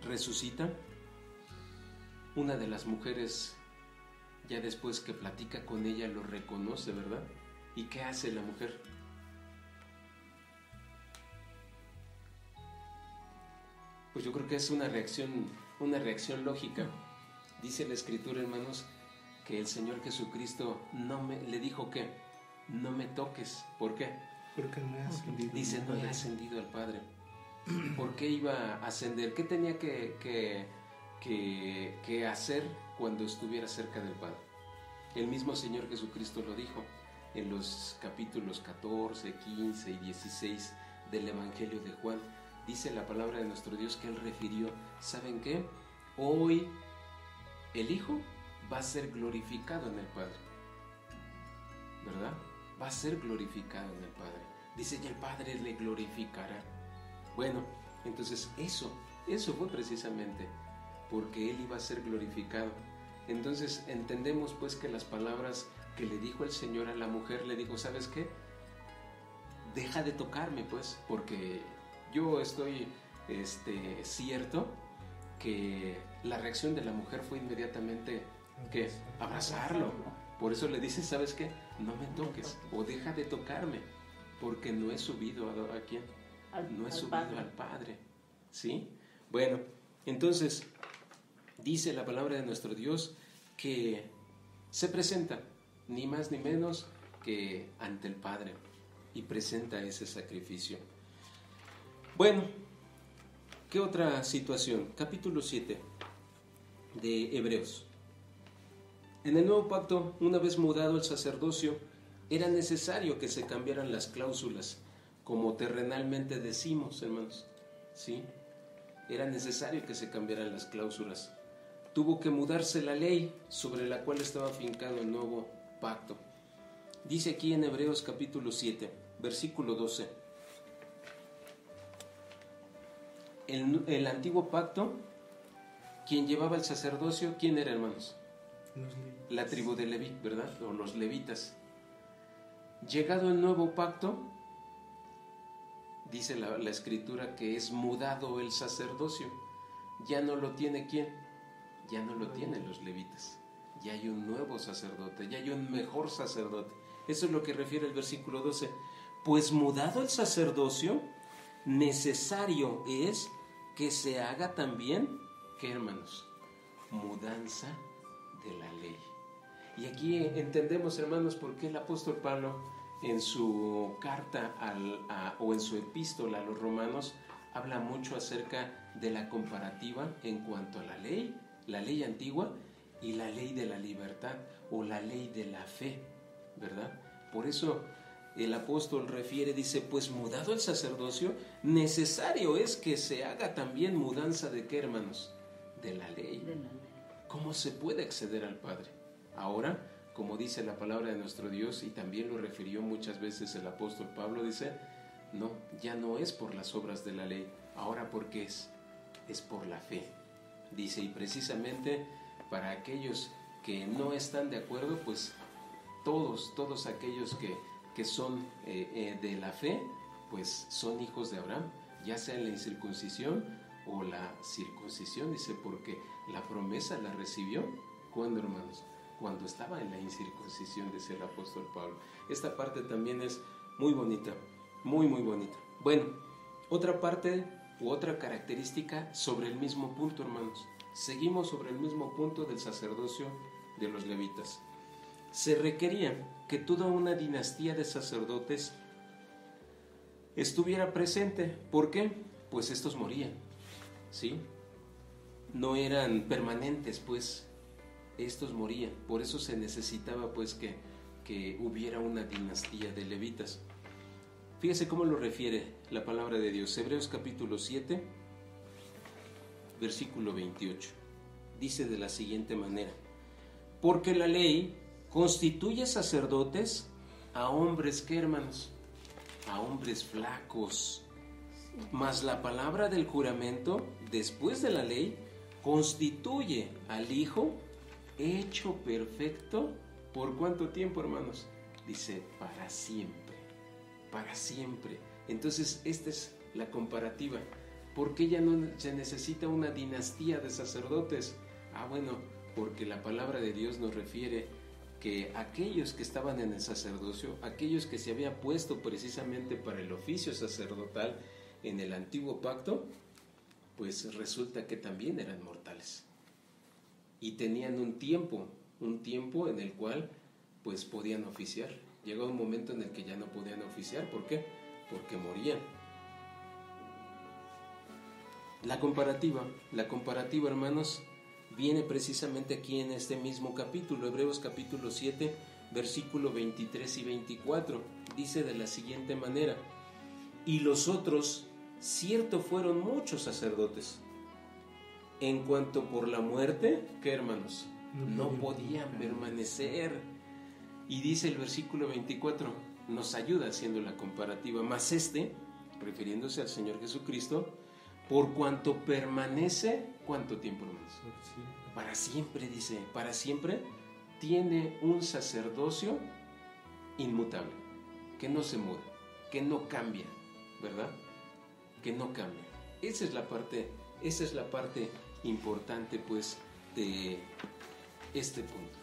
resucita, una de las mujeres, ya después que platica con ella, lo reconoce, ¿verdad? ¿Y qué hace la mujer? Pues yo creo que es una reacción lógica. Dice la Escritura, hermanos, que el Señor Jesucristo le dijo que no me toques. ¿Por qué?
Porque no he ascendido.
Dice, no he ascendido al Padre. ¿Por qué iba a ascender? ¿Qué tenía que hacer cuando estuviera cerca del Padre? El mismo Señor Jesucristo lo dijo en los capítulos 14, 15 y 16 del Evangelio de Juan. Dice la palabra de nuestro Dios que Él refirió, ¿saben qué? Hoy el Hijo va a ser glorificado en el Padre, ¿verdad? Va a ser glorificado en el Padre. Dice, y el Padre le glorificará. Bueno, entonces eso fue precisamente porque Él iba a ser glorificado. Entonces entendemos pues que las palabras que le dijo el Señor a la mujer, le dijo, ¿sabes qué? Deja de tocarme pues, porque yo estoy cierto que la reacción de la mujer fue inmediatamente que abrazarlo. Por eso le dice, ¿sabes qué? No me toques o deja de tocarme, porque no he subido ¿a quién? No he subido al Padre. ¿Sí? Bueno, entonces dice la palabra de nuestro Dios que se presenta ni más ni menos que ante el Padre y presenta ese sacrificio. Bueno, ¿qué otra situación? Capítulo 7 de Hebreos. En el nuevo pacto, una vez mudado el sacerdocio, era necesario que se cambiaran las cláusulas, como terrenalmente decimos, hermanos. ¿Sí? Era necesario que se cambiaran las cláusulas. Tuvo que mudarse la ley sobre la cual estaba afincado el nuevo pacto. Dice aquí en Hebreos capítulo 7, versículo 12. El antiguo pacto, quien llevaba el sacerdocio, ¿quién era, hermanos? La tribu de Leví, ¿verdad? O los levitas. Llegado el nuevo pacto, dice la escritura que es mudado el sacerdocio. Ya no lo tiene ¿quién? Ya no lo tienen los levitas. Ya hay un nuevo sacerdote, ya hay un mejor sacerdote. Eso es lo que refiere el versículo 12. Pues mudado el sacerdocio, necesario es que se haga también, ¿qué, hermanos? Mudanza de la ley. Y aquí entendemos, hermanos, por qué el apóstol Pablo en su carta o en su epístola a los romanos habla mucho acerca de la comparativa en cuanto a la ley antigua y la ley de la libertad o la ley de la fe, ¿verdad? Por eso el apóstol refiere, dice, pues mudado el sacerdocio, necesario es que se haga también mudanza de ¿qué, hermanos? De la ley. ¿Cómo se puede acceder al Padre? Ahora, como dice la palabra de nuestro Dios, y también lo refirió muchas veces el apóstol Pablo, dice, no, ya no es por las obras de la ley, ahora ¿por qué es? Es por la fe. Dice, y precisamente para aquellos que no están de acuerdo, pues todos aquellos que son de la fe, pues son hijos de Abraham, ya sea en la incircuncisión o la circuncisión, dice, porque la promesa la recibió, ¿cuándo, hermanos? Cuando estaba en la incircuncisión, dice el apóstol Pablo. Esta parte también es muy bonita, muy bonita. Bueno, otra parte u otra característica sobre el mismo punto, hermanos. Seguimos sobre el mismo punto del sacerdocio de los levitas. Se requería que toda una dinastía de sacerdotes estuviera presente. ¿Por qué? Pues estos morían, ¿sí? No eran permanentes, pues estos morían. Por eso se necesitaba pues que hubiera una dinastía de levitas. Fíjese cómo lo refiere la palabra de Dios. Hebreos capítulo 7, versículo 28. Dice de la siguiente manera: porque la ley constituye sacerdotes a hombres, ¿qué, hermanos? A hombres flacos. Mas la palabra del juramento, después de la ley, constituye al Hijo hecho perfecto. ¿Por cuánto tiempo, hermanos? Dice, para siempre. Para siempre. Entonces, esta es la comparativa. ¿Por qué ya no se necesita una dinastía de sacerdotes? Bueno, porque la palabra de Dios nos refiere que aquellos que estaban en el sacerdocio, aquellos que se habían puesto precisamente para el oficio sacerdotal en el antiguo pacto, pues resulta que también eran mortales. Y tenían un tiempo en el cual pues podían oficiar. Llegó un momento en el que ya no podían oficiar. ¿Por qué? Porque morían. La comparativa, hermanos, viene precisamente aquí en este mismo capítulo, Hebreos capítulo 7, versículo 23 y 24. Dice de la siguiente manera: y los otros, cierto, fueron muchos sacerdotes. En cuanto por la muerte, ¿qué, hermanos? No podían permanecer. Y dice el versículo 24, nos ayuda haciendo la comparativa. Mas refiriéndose al Señor Jesucristo, por cuanto permanece, ¿cuánto tiempo, hermanos? Para siempre, dice, para siempre tiene un sacerdocio inmutable, que no se muda, que no cambia, ¿verdad? Que no cambia. Esa es la parte importante, pues, de este punto.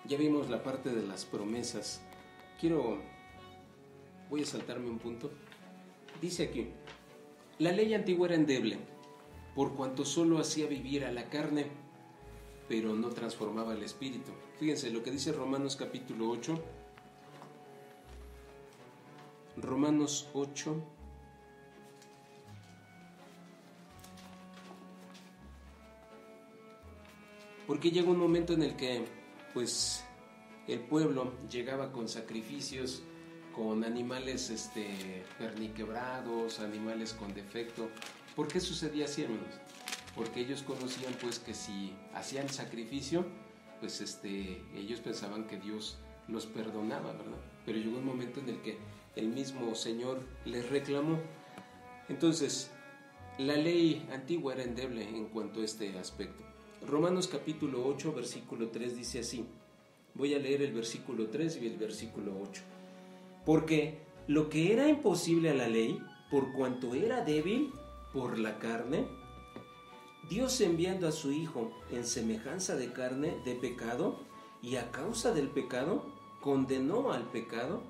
Ya vimos la parte de las promesas. Voy a saltarme un punto. Dice aquí: la ley antigua era endeble, por cuanto solo hacía vivir a la carne, pero no transformaba el espíritu. Fíjense lo que dice Romanos capítulo 8. Romanos 8. Porque llega un momento en el que pues el pueblo llegaba con sacrificios con animales perniquebrados, animales con defecto. ¿Por qué sucedía así, hermanos? Porque ellos conocían pues que si hacían sacrificio, pues ellos pensaban que Dios los perdonaba, ¿verdad? Pero llegó un momento en el que el mismo Señor les reclamó. Entonces, la ley antigua era endeble en cuanto a este aspecto. Romanos capítulo 8, versículo 3 dice así. Voy a leer el versículo 3 y el versículo 8. Porque lo que era imposible a la ley, por cuanto era débil por la carne, Dios enviando a su Hijo en semejanza de carne de pecado, y a causa del pecado, condenó al pecado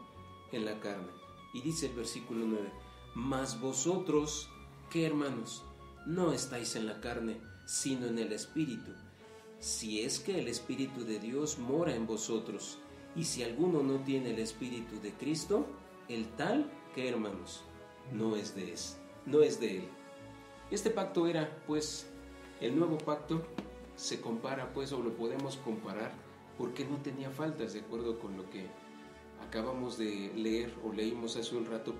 en la carne. Y dice el versículo 9, mas vosotros, ¿qué, hermanos? No estáis en la carne, sino en el Espíritu, si es que el Espíritu de Dios mora en vosotros. Y si alguno no tiene el Espíritu de Cristo, el tal, ¿qué, hermanos? No es de él. Este pacto era, pues, el nuevo pacto se compara, pues, o lo podemos comparar, porque no tenía faltas, de acuerdo con lo que acabamos de leer, o leímos hace un rato,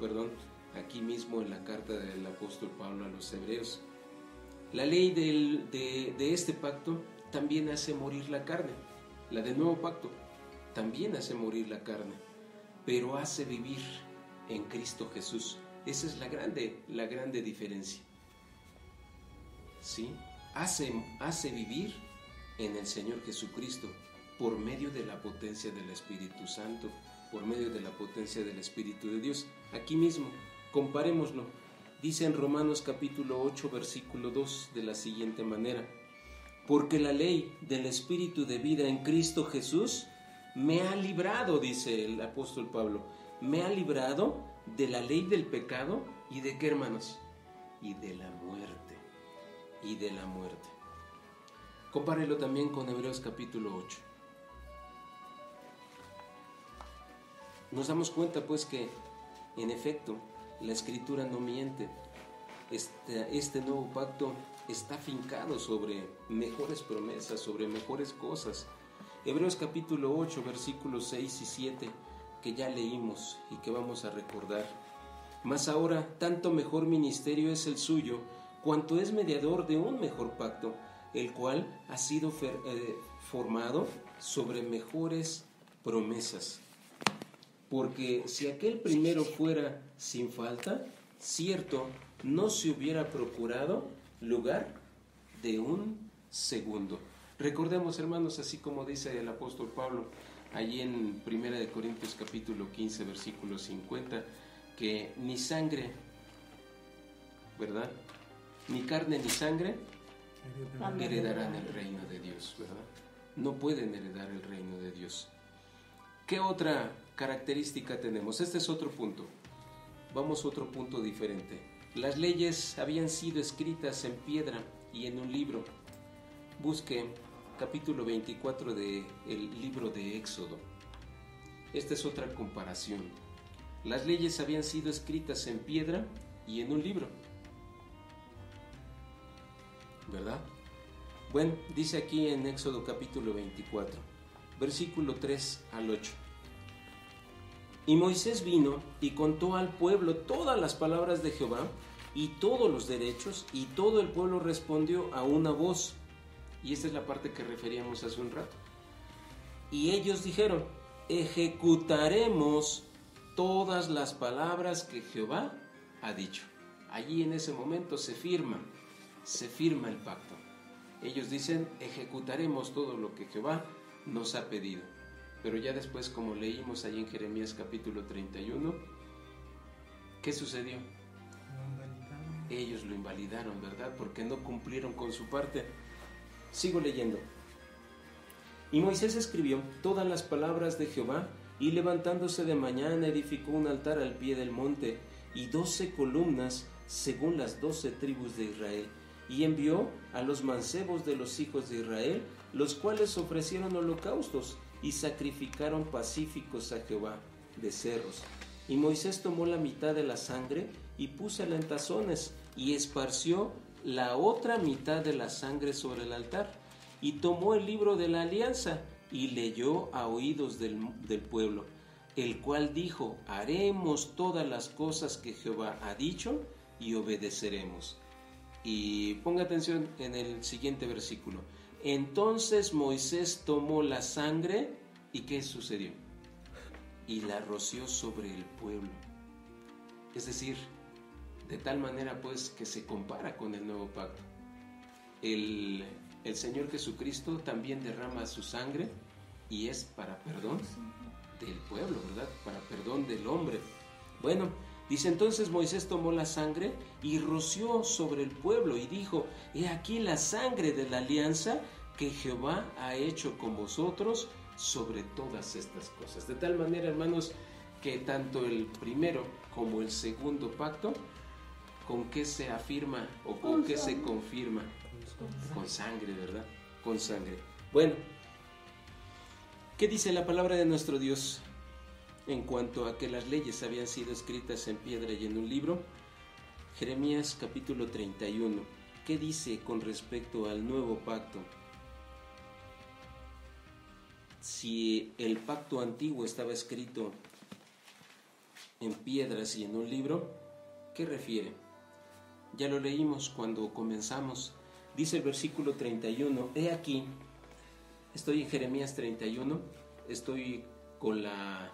aquí mismo en la carta del apóstol Pablo a los Hebreos. La ley de este pacto también hace morir la carne. La del nuevo pacto también hace morir la carne, pero hace vivir en Cristo Jesús. Esa es la grande diferencia. ¿Sí? Hace vivir en el Señor Jesucristo por medio de la potencia del Espíritu Santo, por medio de la potencia del Espíritu de Dios. Aquí mismo, comparémoslo. Dice en Romanos capítulo 8, versículo 2 de la siguiente manera: porque la ley del Espíritu de vida en Cristo Jesús me ha librado, dice el apóstol Pablo, me ha librado de la ley del pecado y de qué, hermanos, y de la muerte. Compárelo también con Hebreos capítulo 8. Nos damos cuenta pues que en efecto la Escritura no miente. Este nuevo pacto está fincado sobre mejores promesas, sobre mejores cosas. Hebreos capítulo 8, versículos 6 y 7, que ya leímos y que vamos a recordar. Mas ahora tanto mejor ministerio es el suyo, cuanto es mediador de un mejor pacto, el cual ha sido formado sobre mejores promesas. Porque si aquel primero fuera sin falta, cierto, no se hubiera procurado lugar de un segundo. Recordemos, hermanos, así como dice el apóstol Pablo, allí en 1 Corintios capítulo 15, versículo 50, que ni sangre, ¿verdad?, ni carne ni sangre heredarán el reino de Dios, ¿verdad? No pueden heredar el reino de Dios. ¿Qué otra característica tenemos? Este es otro punto. Vamos a otro punto diferente. Las leyes habían sido escritas en piedra y en un libro. Busque capítulo 24 del libro de Éxodo. Esta es otra comparación. Las leyes habían sido escritas en piedra y en un libro, ¿verdad? Bueno, dice aquí en Éxodo capítulo 24, versículo 3 al 8. Y Moisés vino y contó al pueblo todas las palabras de Jehová y todos los derechos, y todo el pueblo respondió a una voz. Y esta es la parte que referíamos hace un rato. Y ellos dijeron: ejecutaremos todas las palabras que Jehová ha dicho. Allí en ese momento se firma el pacto. Ellos dicen: ejecutaremos todo lo que Jehová nos ha pedido. Pero ya después, como leímos allí en Jeremías capítulo 31, ¿qué sucedió? Ellos lo invalidaron, ¿verdad? Porque no cumplieron con su parte. Sigo leyendo. Y Moisés escribió todas las palabras de Jehová, y levantándose de mañana edificó un altar al pie del monte, y 12 columnas según las 12 tribus de Israel, y envió a los mancebos de los hijos de Israel, los cuales ofrecieron holocaustos y sacrificaron pacíficos a Jehová, becerros. Y Moisés tomó la mitad de la sangre y púsela en tazones, y esparció la otra mitad de la sangre sobre el altar, y tomó el libro de la alianza y leyó a oídos del pueblo: el cual dijo: haremos todas las cosas que Jehová ha dicho y obedeceremos. Y ponga atención en el siguiente versículo. Entonces Moisés tomó la sangre, ¿y qué sucedió? Y la roció sobre el pueblo. Es decir, de tal manera pues que se compara con el nuevo pacto. El Señor Jesucristo también derrama su sangre y es para perdón del pueblo, ¿verdad? Para perdón del hombre. Bueno, dice: entonces Moisés tomó la sangre y roció sobre el pueblo y dijo: he aquí la sangre de la alianza que Jehová ha hecho con vosotros sobre todas estas cosas. De tal manera, hermanos, que tanto el primero como el segundo pacto, ¿con qué se afirma o con qué se confirma? Con sangre, ¿verdad? Con sangre. Bueno, ¿qué dice la palabra de nuestro Dios en cuanto a que las leyes habían sido escritas en piedra y en un libro? Jeremías capítulo 31. ¿Qué dice con respecto al nuevo pacto? Si el pacto antiguo estaba escrito en piedras y en un libro, ¿qué refiere? Ya lo leímos cuando comenzamos. Dice el versículo 31, he aquí, estoy en Jeremías 31, estoy con la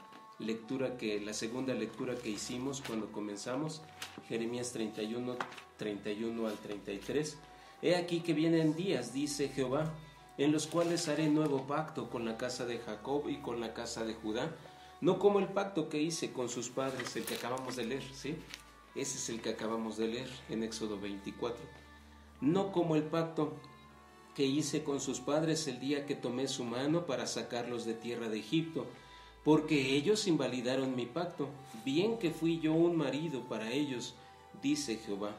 segunda lectura que hicimos cuando comenzamos, Jeremías 31, 31 al 33. He aquí que vienen días, dice Jehová, en los cuales haré nuevo pacto con la casa de Jacob y con la casa de Judá, no como el pacto que hice con sus padres, el que acabamos de leer, ¿sí? Ese es el que acabamos de leer en Éxodo 24. No como el pacto que hice con sus padres el día que tomé su mano para sacarlos de tierra de Egipto, porque ellos invalidaron mi pacto, bien que fui yo un marido para ellos, dice Jehová.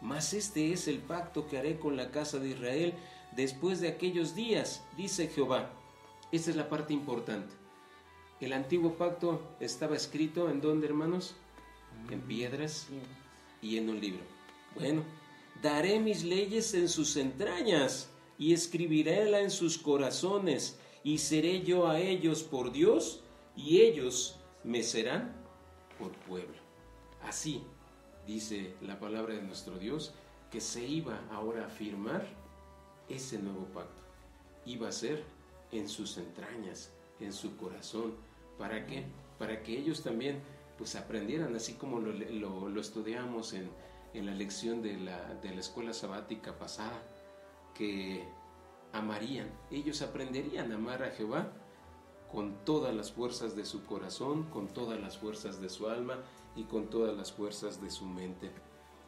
Mas este es el pacto que haré con la casa de Israel después de aquellos días, dice Jehová. Esta es la parte importante. El antiguo pacto estaba escrito ¿en dónde, hermanos? En piedras y en un libro. Bueno, daré mis leyes en sus entrañas y escribiréla en sus corazones, y seré yo a ellos por Dios y ellos me serán por pueblo. Así dice la palabra de nuestro Dios, que se iba ahora a firmar ese nuevo pacto. Iba a ser en sus entrañas, en su corazón. ¿Para qué? Para que ellos también pues aprendieran, así como lo estudiamos en la lección de la escuela sabática pasada, que amarían, ellos aprenderían a amar a Jehová con todas las fuerzas de su corazón, con todas las fuerzas de su alma y con todas las fuerzas de su mente.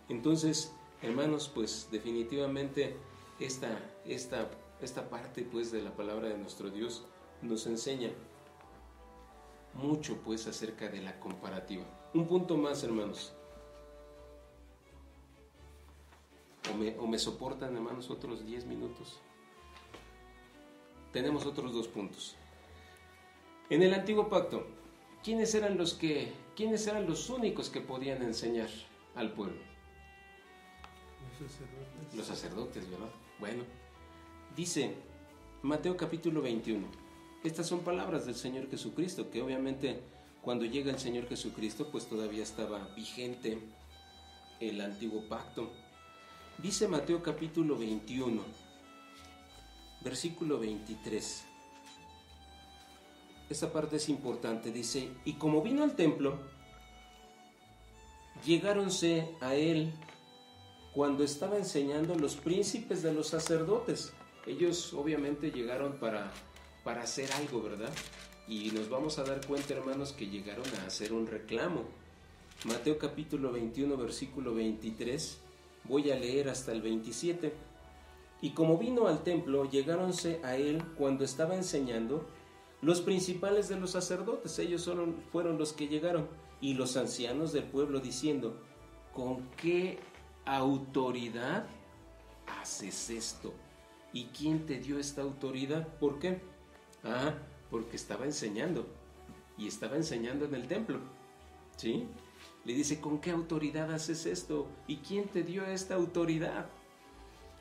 Entonces, hermanos, pues definitivamente esta parte pues de la palabra de nuestro Dios nos enseña mucho pues acerca de la comparativa. Un punto más, hermanos. O me soportan, hermanos, otros 10 minutos. Tenemos otros 2 puntos. En el antiguo pacto, ¿quiénes eran los únicos que podían enseñar al pueblo? Los sacerdotes, ¿verdad? Bueno, dice Mateo capítulo 21. Estas son palabras del Señor Jesucristo, que obviamente cuando llega el Señor Jesucristo, pues todavía estaba vigente el antiguo pacto. Dice Mateo capítulo 21, versículo 23. Esta parte es importante, dice: y como vino al templo, llegáronse a él cuando estaba enseñando los príncipes de los sacerdotes. Ellos obviamente llegaron para hacer algo, ¿verdad? Y nos vamos a dar cuenta, hermanos, que llegaron a hacer un reclamo. Mateo capítulo 21, versículo 23, voy a leer hasta el 27. Y como vino al templo, llegáronse a él cuando estaba enseñando los principales de los sacerdotes. Ellos fueron los que llegaron, y los ancianos del pueblo, diciendo: ¿con qué autoridad haces esto? ¿Y quién te dio esta autoridad? ¿Por qué? Porque estaba enseñando, y estaba enseñando en el templo, ¿sí? Le dice: ¿con qué autoridad haces esto? ¿Y quién te dio esta autoridad?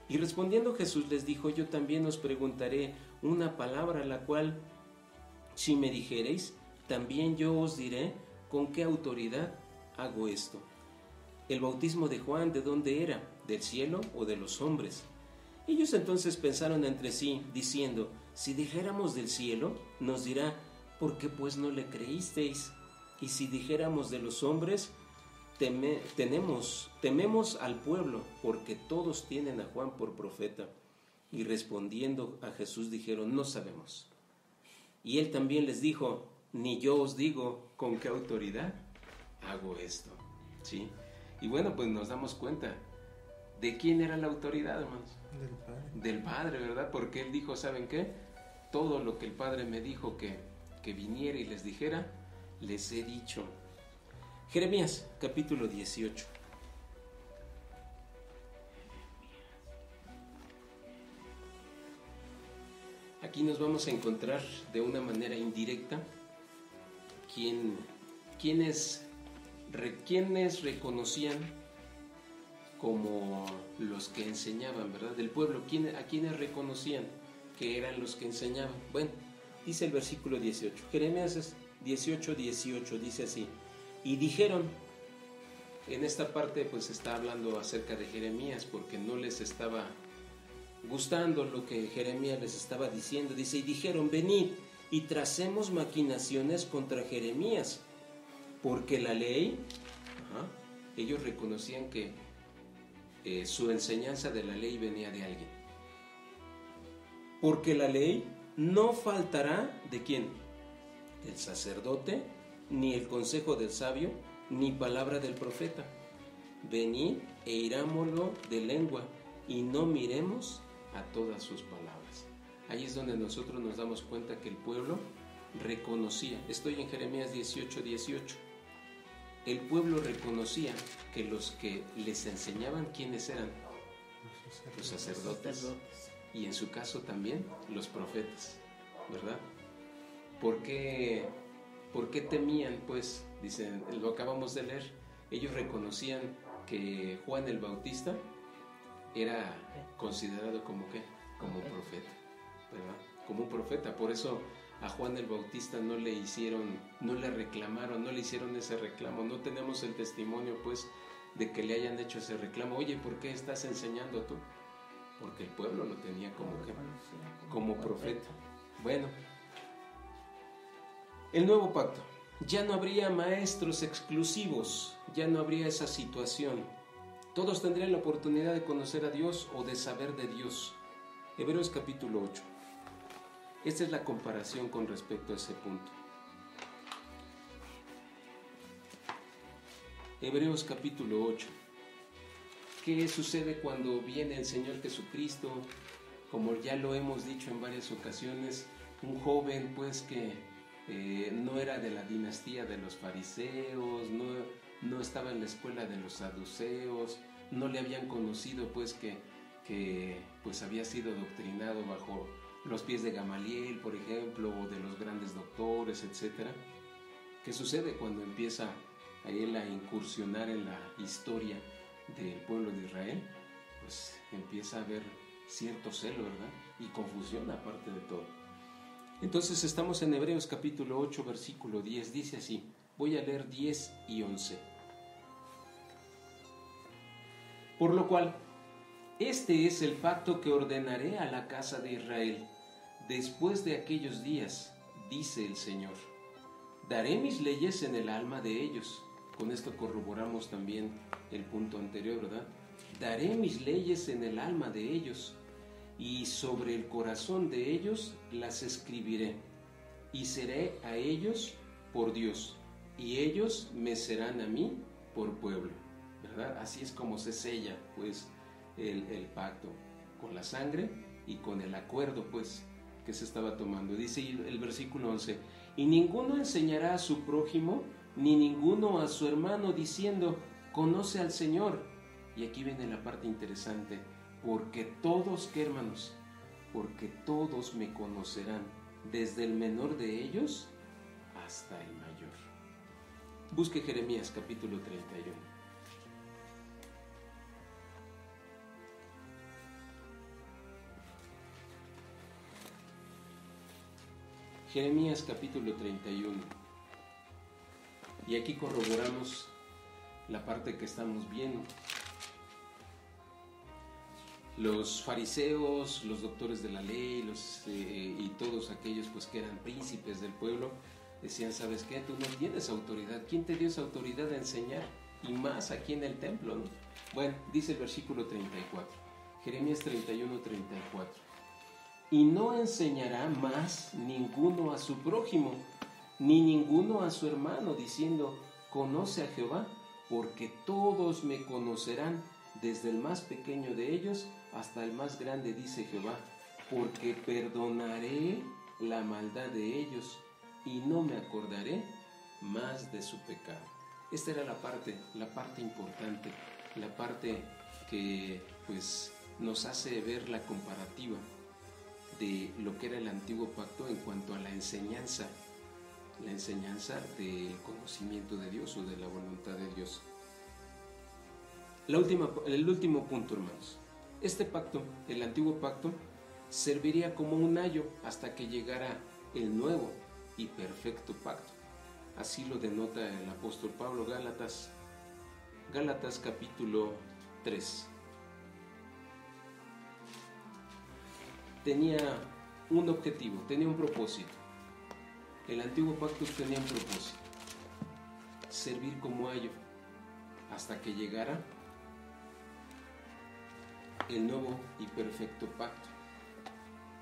Y respondiendo Jesús les dijo: yo también os preguntaré una palabra, la cual, si me dijereis, también yo os diré con qué autoridad hago esto. El bautismo de Juan, ¿de dónde era? ¿Del cielo o de los hombres? Ellos entonces pensaron entre sí, diciendo, si dijéramos del cielo, nos dirá, ¿por qué pues no le creísteis? Y si dijéramos de los hombres, tememos al pueblo, porque todos tienen a Juan por profeta. Y respondiendo a Jesús dijeron, no sabemos. Y él también les dijo, ni yo os digo con qué autoridad hago esto. ¿Sí? Y bueno, pues nos damos cuenta de quién era la autoridad, hermanos. Del Padre, ¿verdad? Porque él dijo, ¿saben qué? Todo lo que el Padre me dijo que viniera y les dijera, les he dicho. Jeremías, capítulo 18. Aquí nos vamos a encontrar de una manera indirecta quienes reconocían como los que enseñaban, ¿verdad? Del pueblo, a quienes reconocían que eran los que enseñaban. Bueno, dice el versículo 18, Jeremías 18, dice así, y dijeron, en esta parte pues está hablando acerca de Jeremías porque no les estaba gustando lo que Jeremías les estaba diciendo. Dice, y dijeron, venid y tracemos maquinaciones contra Jeremías, porque la ley, ellos reconocían que su enseñanza de la ley venía de alguien. Porque la ley no faltará, ¿de quién? Del sacerdote, ni el consejo del sabio, ni palabra del profeta. Venid e irámoslo de lengua, y no miremos a todas sus palabras. Ahí es donde nosotros nos damos cuenta que el pueblo reconocía. Estoy en Jeremías 18. El pueblo reconocía que los que les enseñaban, ¿quiénes eran? Los sacerdotes. Y en su caso también los profetas, ¿verdad? ¿Por qué temían? Pues, dicen, lo acabamos de leer, ellos reconocían que Juan el Bautista era considerado como ¿qué? Como profeta, ¿verdad? Como un profeta. Por eso a Juan el Bautista no le reclamaron, no le hicieron ese reclamo. No tenemos el testimonio, pues, de que le hayan hecho ese reclamo. Oye, ¿por qué estás enseñando tú? Porque el pueblo lo tenía como profeta. Bueno, el nuevo pacto. Ya no habría maestros exclusivos, ya no habría esa situación. Todos tendrían la oportunidad de conocer a Dios o de saber de Dios. Hebreos capítulo 8. Esta es la comparación con respecto a ese punto. Hebreos capítulo 8. ¿Qué sucede cuando viene el Señor Jesucristo? Como ya lo hemos dicho en varias ocasiones, un joven pues que no era de la dinastía de los fariseos, no estaba en la escuela de los saduceos, no le habían conocido pues que pues había sido doctrinado bajo los pies de Gamaliel, por ejemplo, o de los grandes doctores, etc. ¿Qué sucede cuando empieza a él a incursionar en la historia del pueblo de Israel? Pues empieza a haber cierto celo, ¿verdad? Y confusión aparte de todo. Entonces estamos en Hebreos capítulo 8, versículo 10, dice así, voy a leer 10 y 11. Por lo cual, este es el pacto que ordenaré a la casa de Israel. Después de aquellos días, dice el Señor, daré mis leyes en el alma de ellos. Con esto corroboramos también el punto anterior, ¿verdad? Daré mis leyes en el alma de ellos, y sobre el corazón de ellos las escribiré, y seré a ellos por Dios, y ellos me serán a mí por pueblo, ¿verdad? Así es como se sella, pues, el pacto, con la sangre y con el acuerdo, pues, que se estaba tomando. Dice el versículo 11, y ninguno enseñará a su prójimo, ni ninguno a su hermano, diciendo, conoce al Señor. Y aquí viene la parte interesante, porque todos, ¿qué hermanos? Porque todos me conocerán, desde el menor de ellos hasta el mayor. Busque Jeremías capítulo 31. Jeremías capítulo 31. Y aquí corroboramos la parte que estamos viendo. Los fariseos, los doctores de la ley, y todos aquellos pues que eran príncipes del pueblo, decían, ¿sabes qué? Tú no tienes autoridad. ¿Quién te dio esa autoridad de enseñar? Y más aquí en el templo, ¿no? Bueno, dice el versículo 34, Jeremías 31, 34. Y no enseñará más ninguno a su prójimo, ni ninguno a su hermano, diciendo, conoce a Jehová, porque todos me conocerán, desde el más pequeño de ellos hasta el más grande, dice Jehová, porque perdonaré la maldad de ellos y no me acordaré más de su pecado. Esta era la parte importante, la parte que pues nos hace ver la comparativa de lo que era el antiguo pacto en cuanto a la enseñanza del conocimiento de Dios o de la voluntad de Dios. El último punto, hermanos. Este pacto, el antiguo pacto, serviría como un ayo hasta que llegara el nuevo y perfecto pacto. Así lo denota el apóstol Pablo, Gálatas capítulo 3. Tenía un objetivo, tenía un propósito. El antiguo pacto tenía un propósito: servir como ayo hasta que llegara el nuevo y perfecto pacto.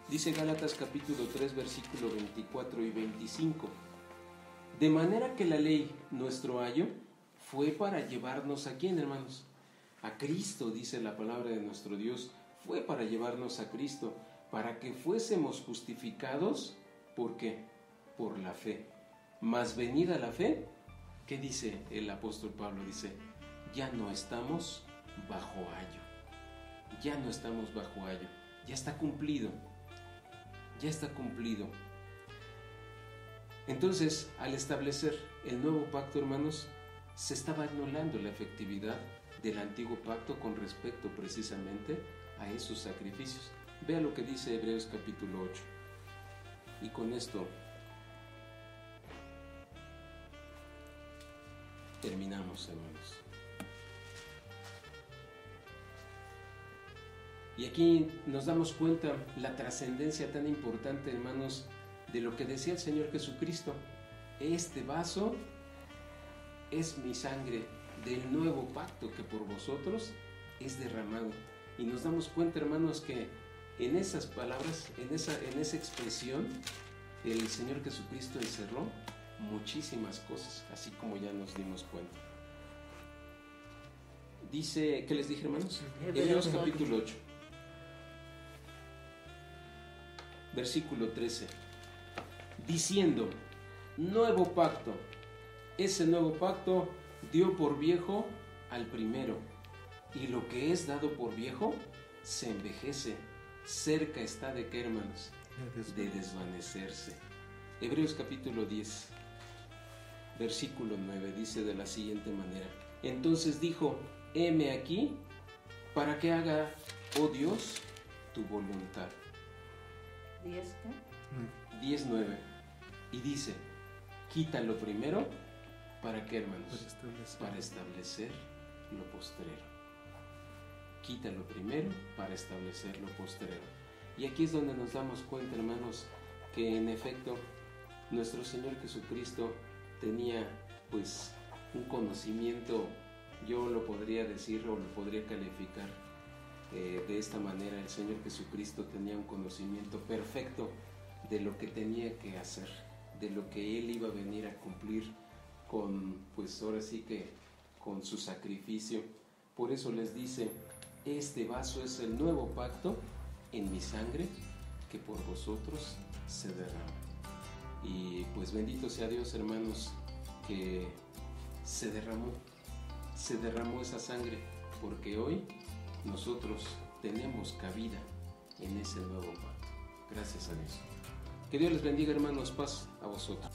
Dice Gálatas capítulo 3, versículo 24 y 25. De manera que la ley, nuestro ayo, fue para llevarnos ¿a quién, hermanos? A Cristo, dice la palabra de nuestro Dios. Fue para llevarnos a Cristo, para que fuésemos justificados. ¿Por qué? Por la fe. Mas venida la fe, ¿qué dice el apóstol Pablo? Dice, ya no estamos bajo ayo. Ya no estamos bajo ayo. Ya está cumplido. Ya está cumplido. Entonces, al establecer el nuevo pacto, hermanos, se estaba anulando la efectividad del antiguo pacto con respecto precisamente a esos sacrificios. Vea lo que dice Hebreos capítulo 8. Y con esto terminamos, hermanos. Y aquí nos damos cuenta la trascendencia tan importante, hermanos, de lo que decía el Señor Jesucristo. Este vaso es mi sangre del nuevo pacto que por vosotros es derramado. Y nos damos cuenta, hermanos, que en esas palabras, en esa expresión, el Señor Jesucristo encerró muchísimas cosas, así como ya nos dimos cuenta. Dice, ¿qué les dije, hermanos? Hebreos capítulo 8, versículo 13, diciendo, nuevo pacto. Ese nuevo pacto dio por viejo al primero, y lo que es dado por viejo se envejece. Cerca está de qué, hermanos? De desvanecerse. Hebreos capítulo 10, versículo 9, dice de la siguiente manera: entonces dijo, heme aquí, para que haga, oh Dios, tu voluntad.
¿10 qué?
10:9. Y dice, quita lo primero, ¿para qué, hermanos? Para establecer lo postrero. Quita lo primero para establecer lo postrero. Y aquí es donde nos damos cuenta, hermanos, que en efecto nuestro Señor Jesucristo tenía pues un conocimiento, yo lo podría decir o lo podría calificar de esta manera: el Señor Jesucristo tenía un conocimiento perfecto de lo que tenía que hacer, de lo que Él iba a venir a cumplir con, pues ahora sí que con su sacrificio. Por eso les dice, este vaso es el nuevo pacto en mi sangre que por vosotros se derrama. Y pues bendito sea Dios, hermanos, que se derramó esa sangre, porque hoy nosotros tenemos cabida en ese nuevo pacto. Gracias a Dios. Que Dios les bendiga, hermanos. Paz a vosotros.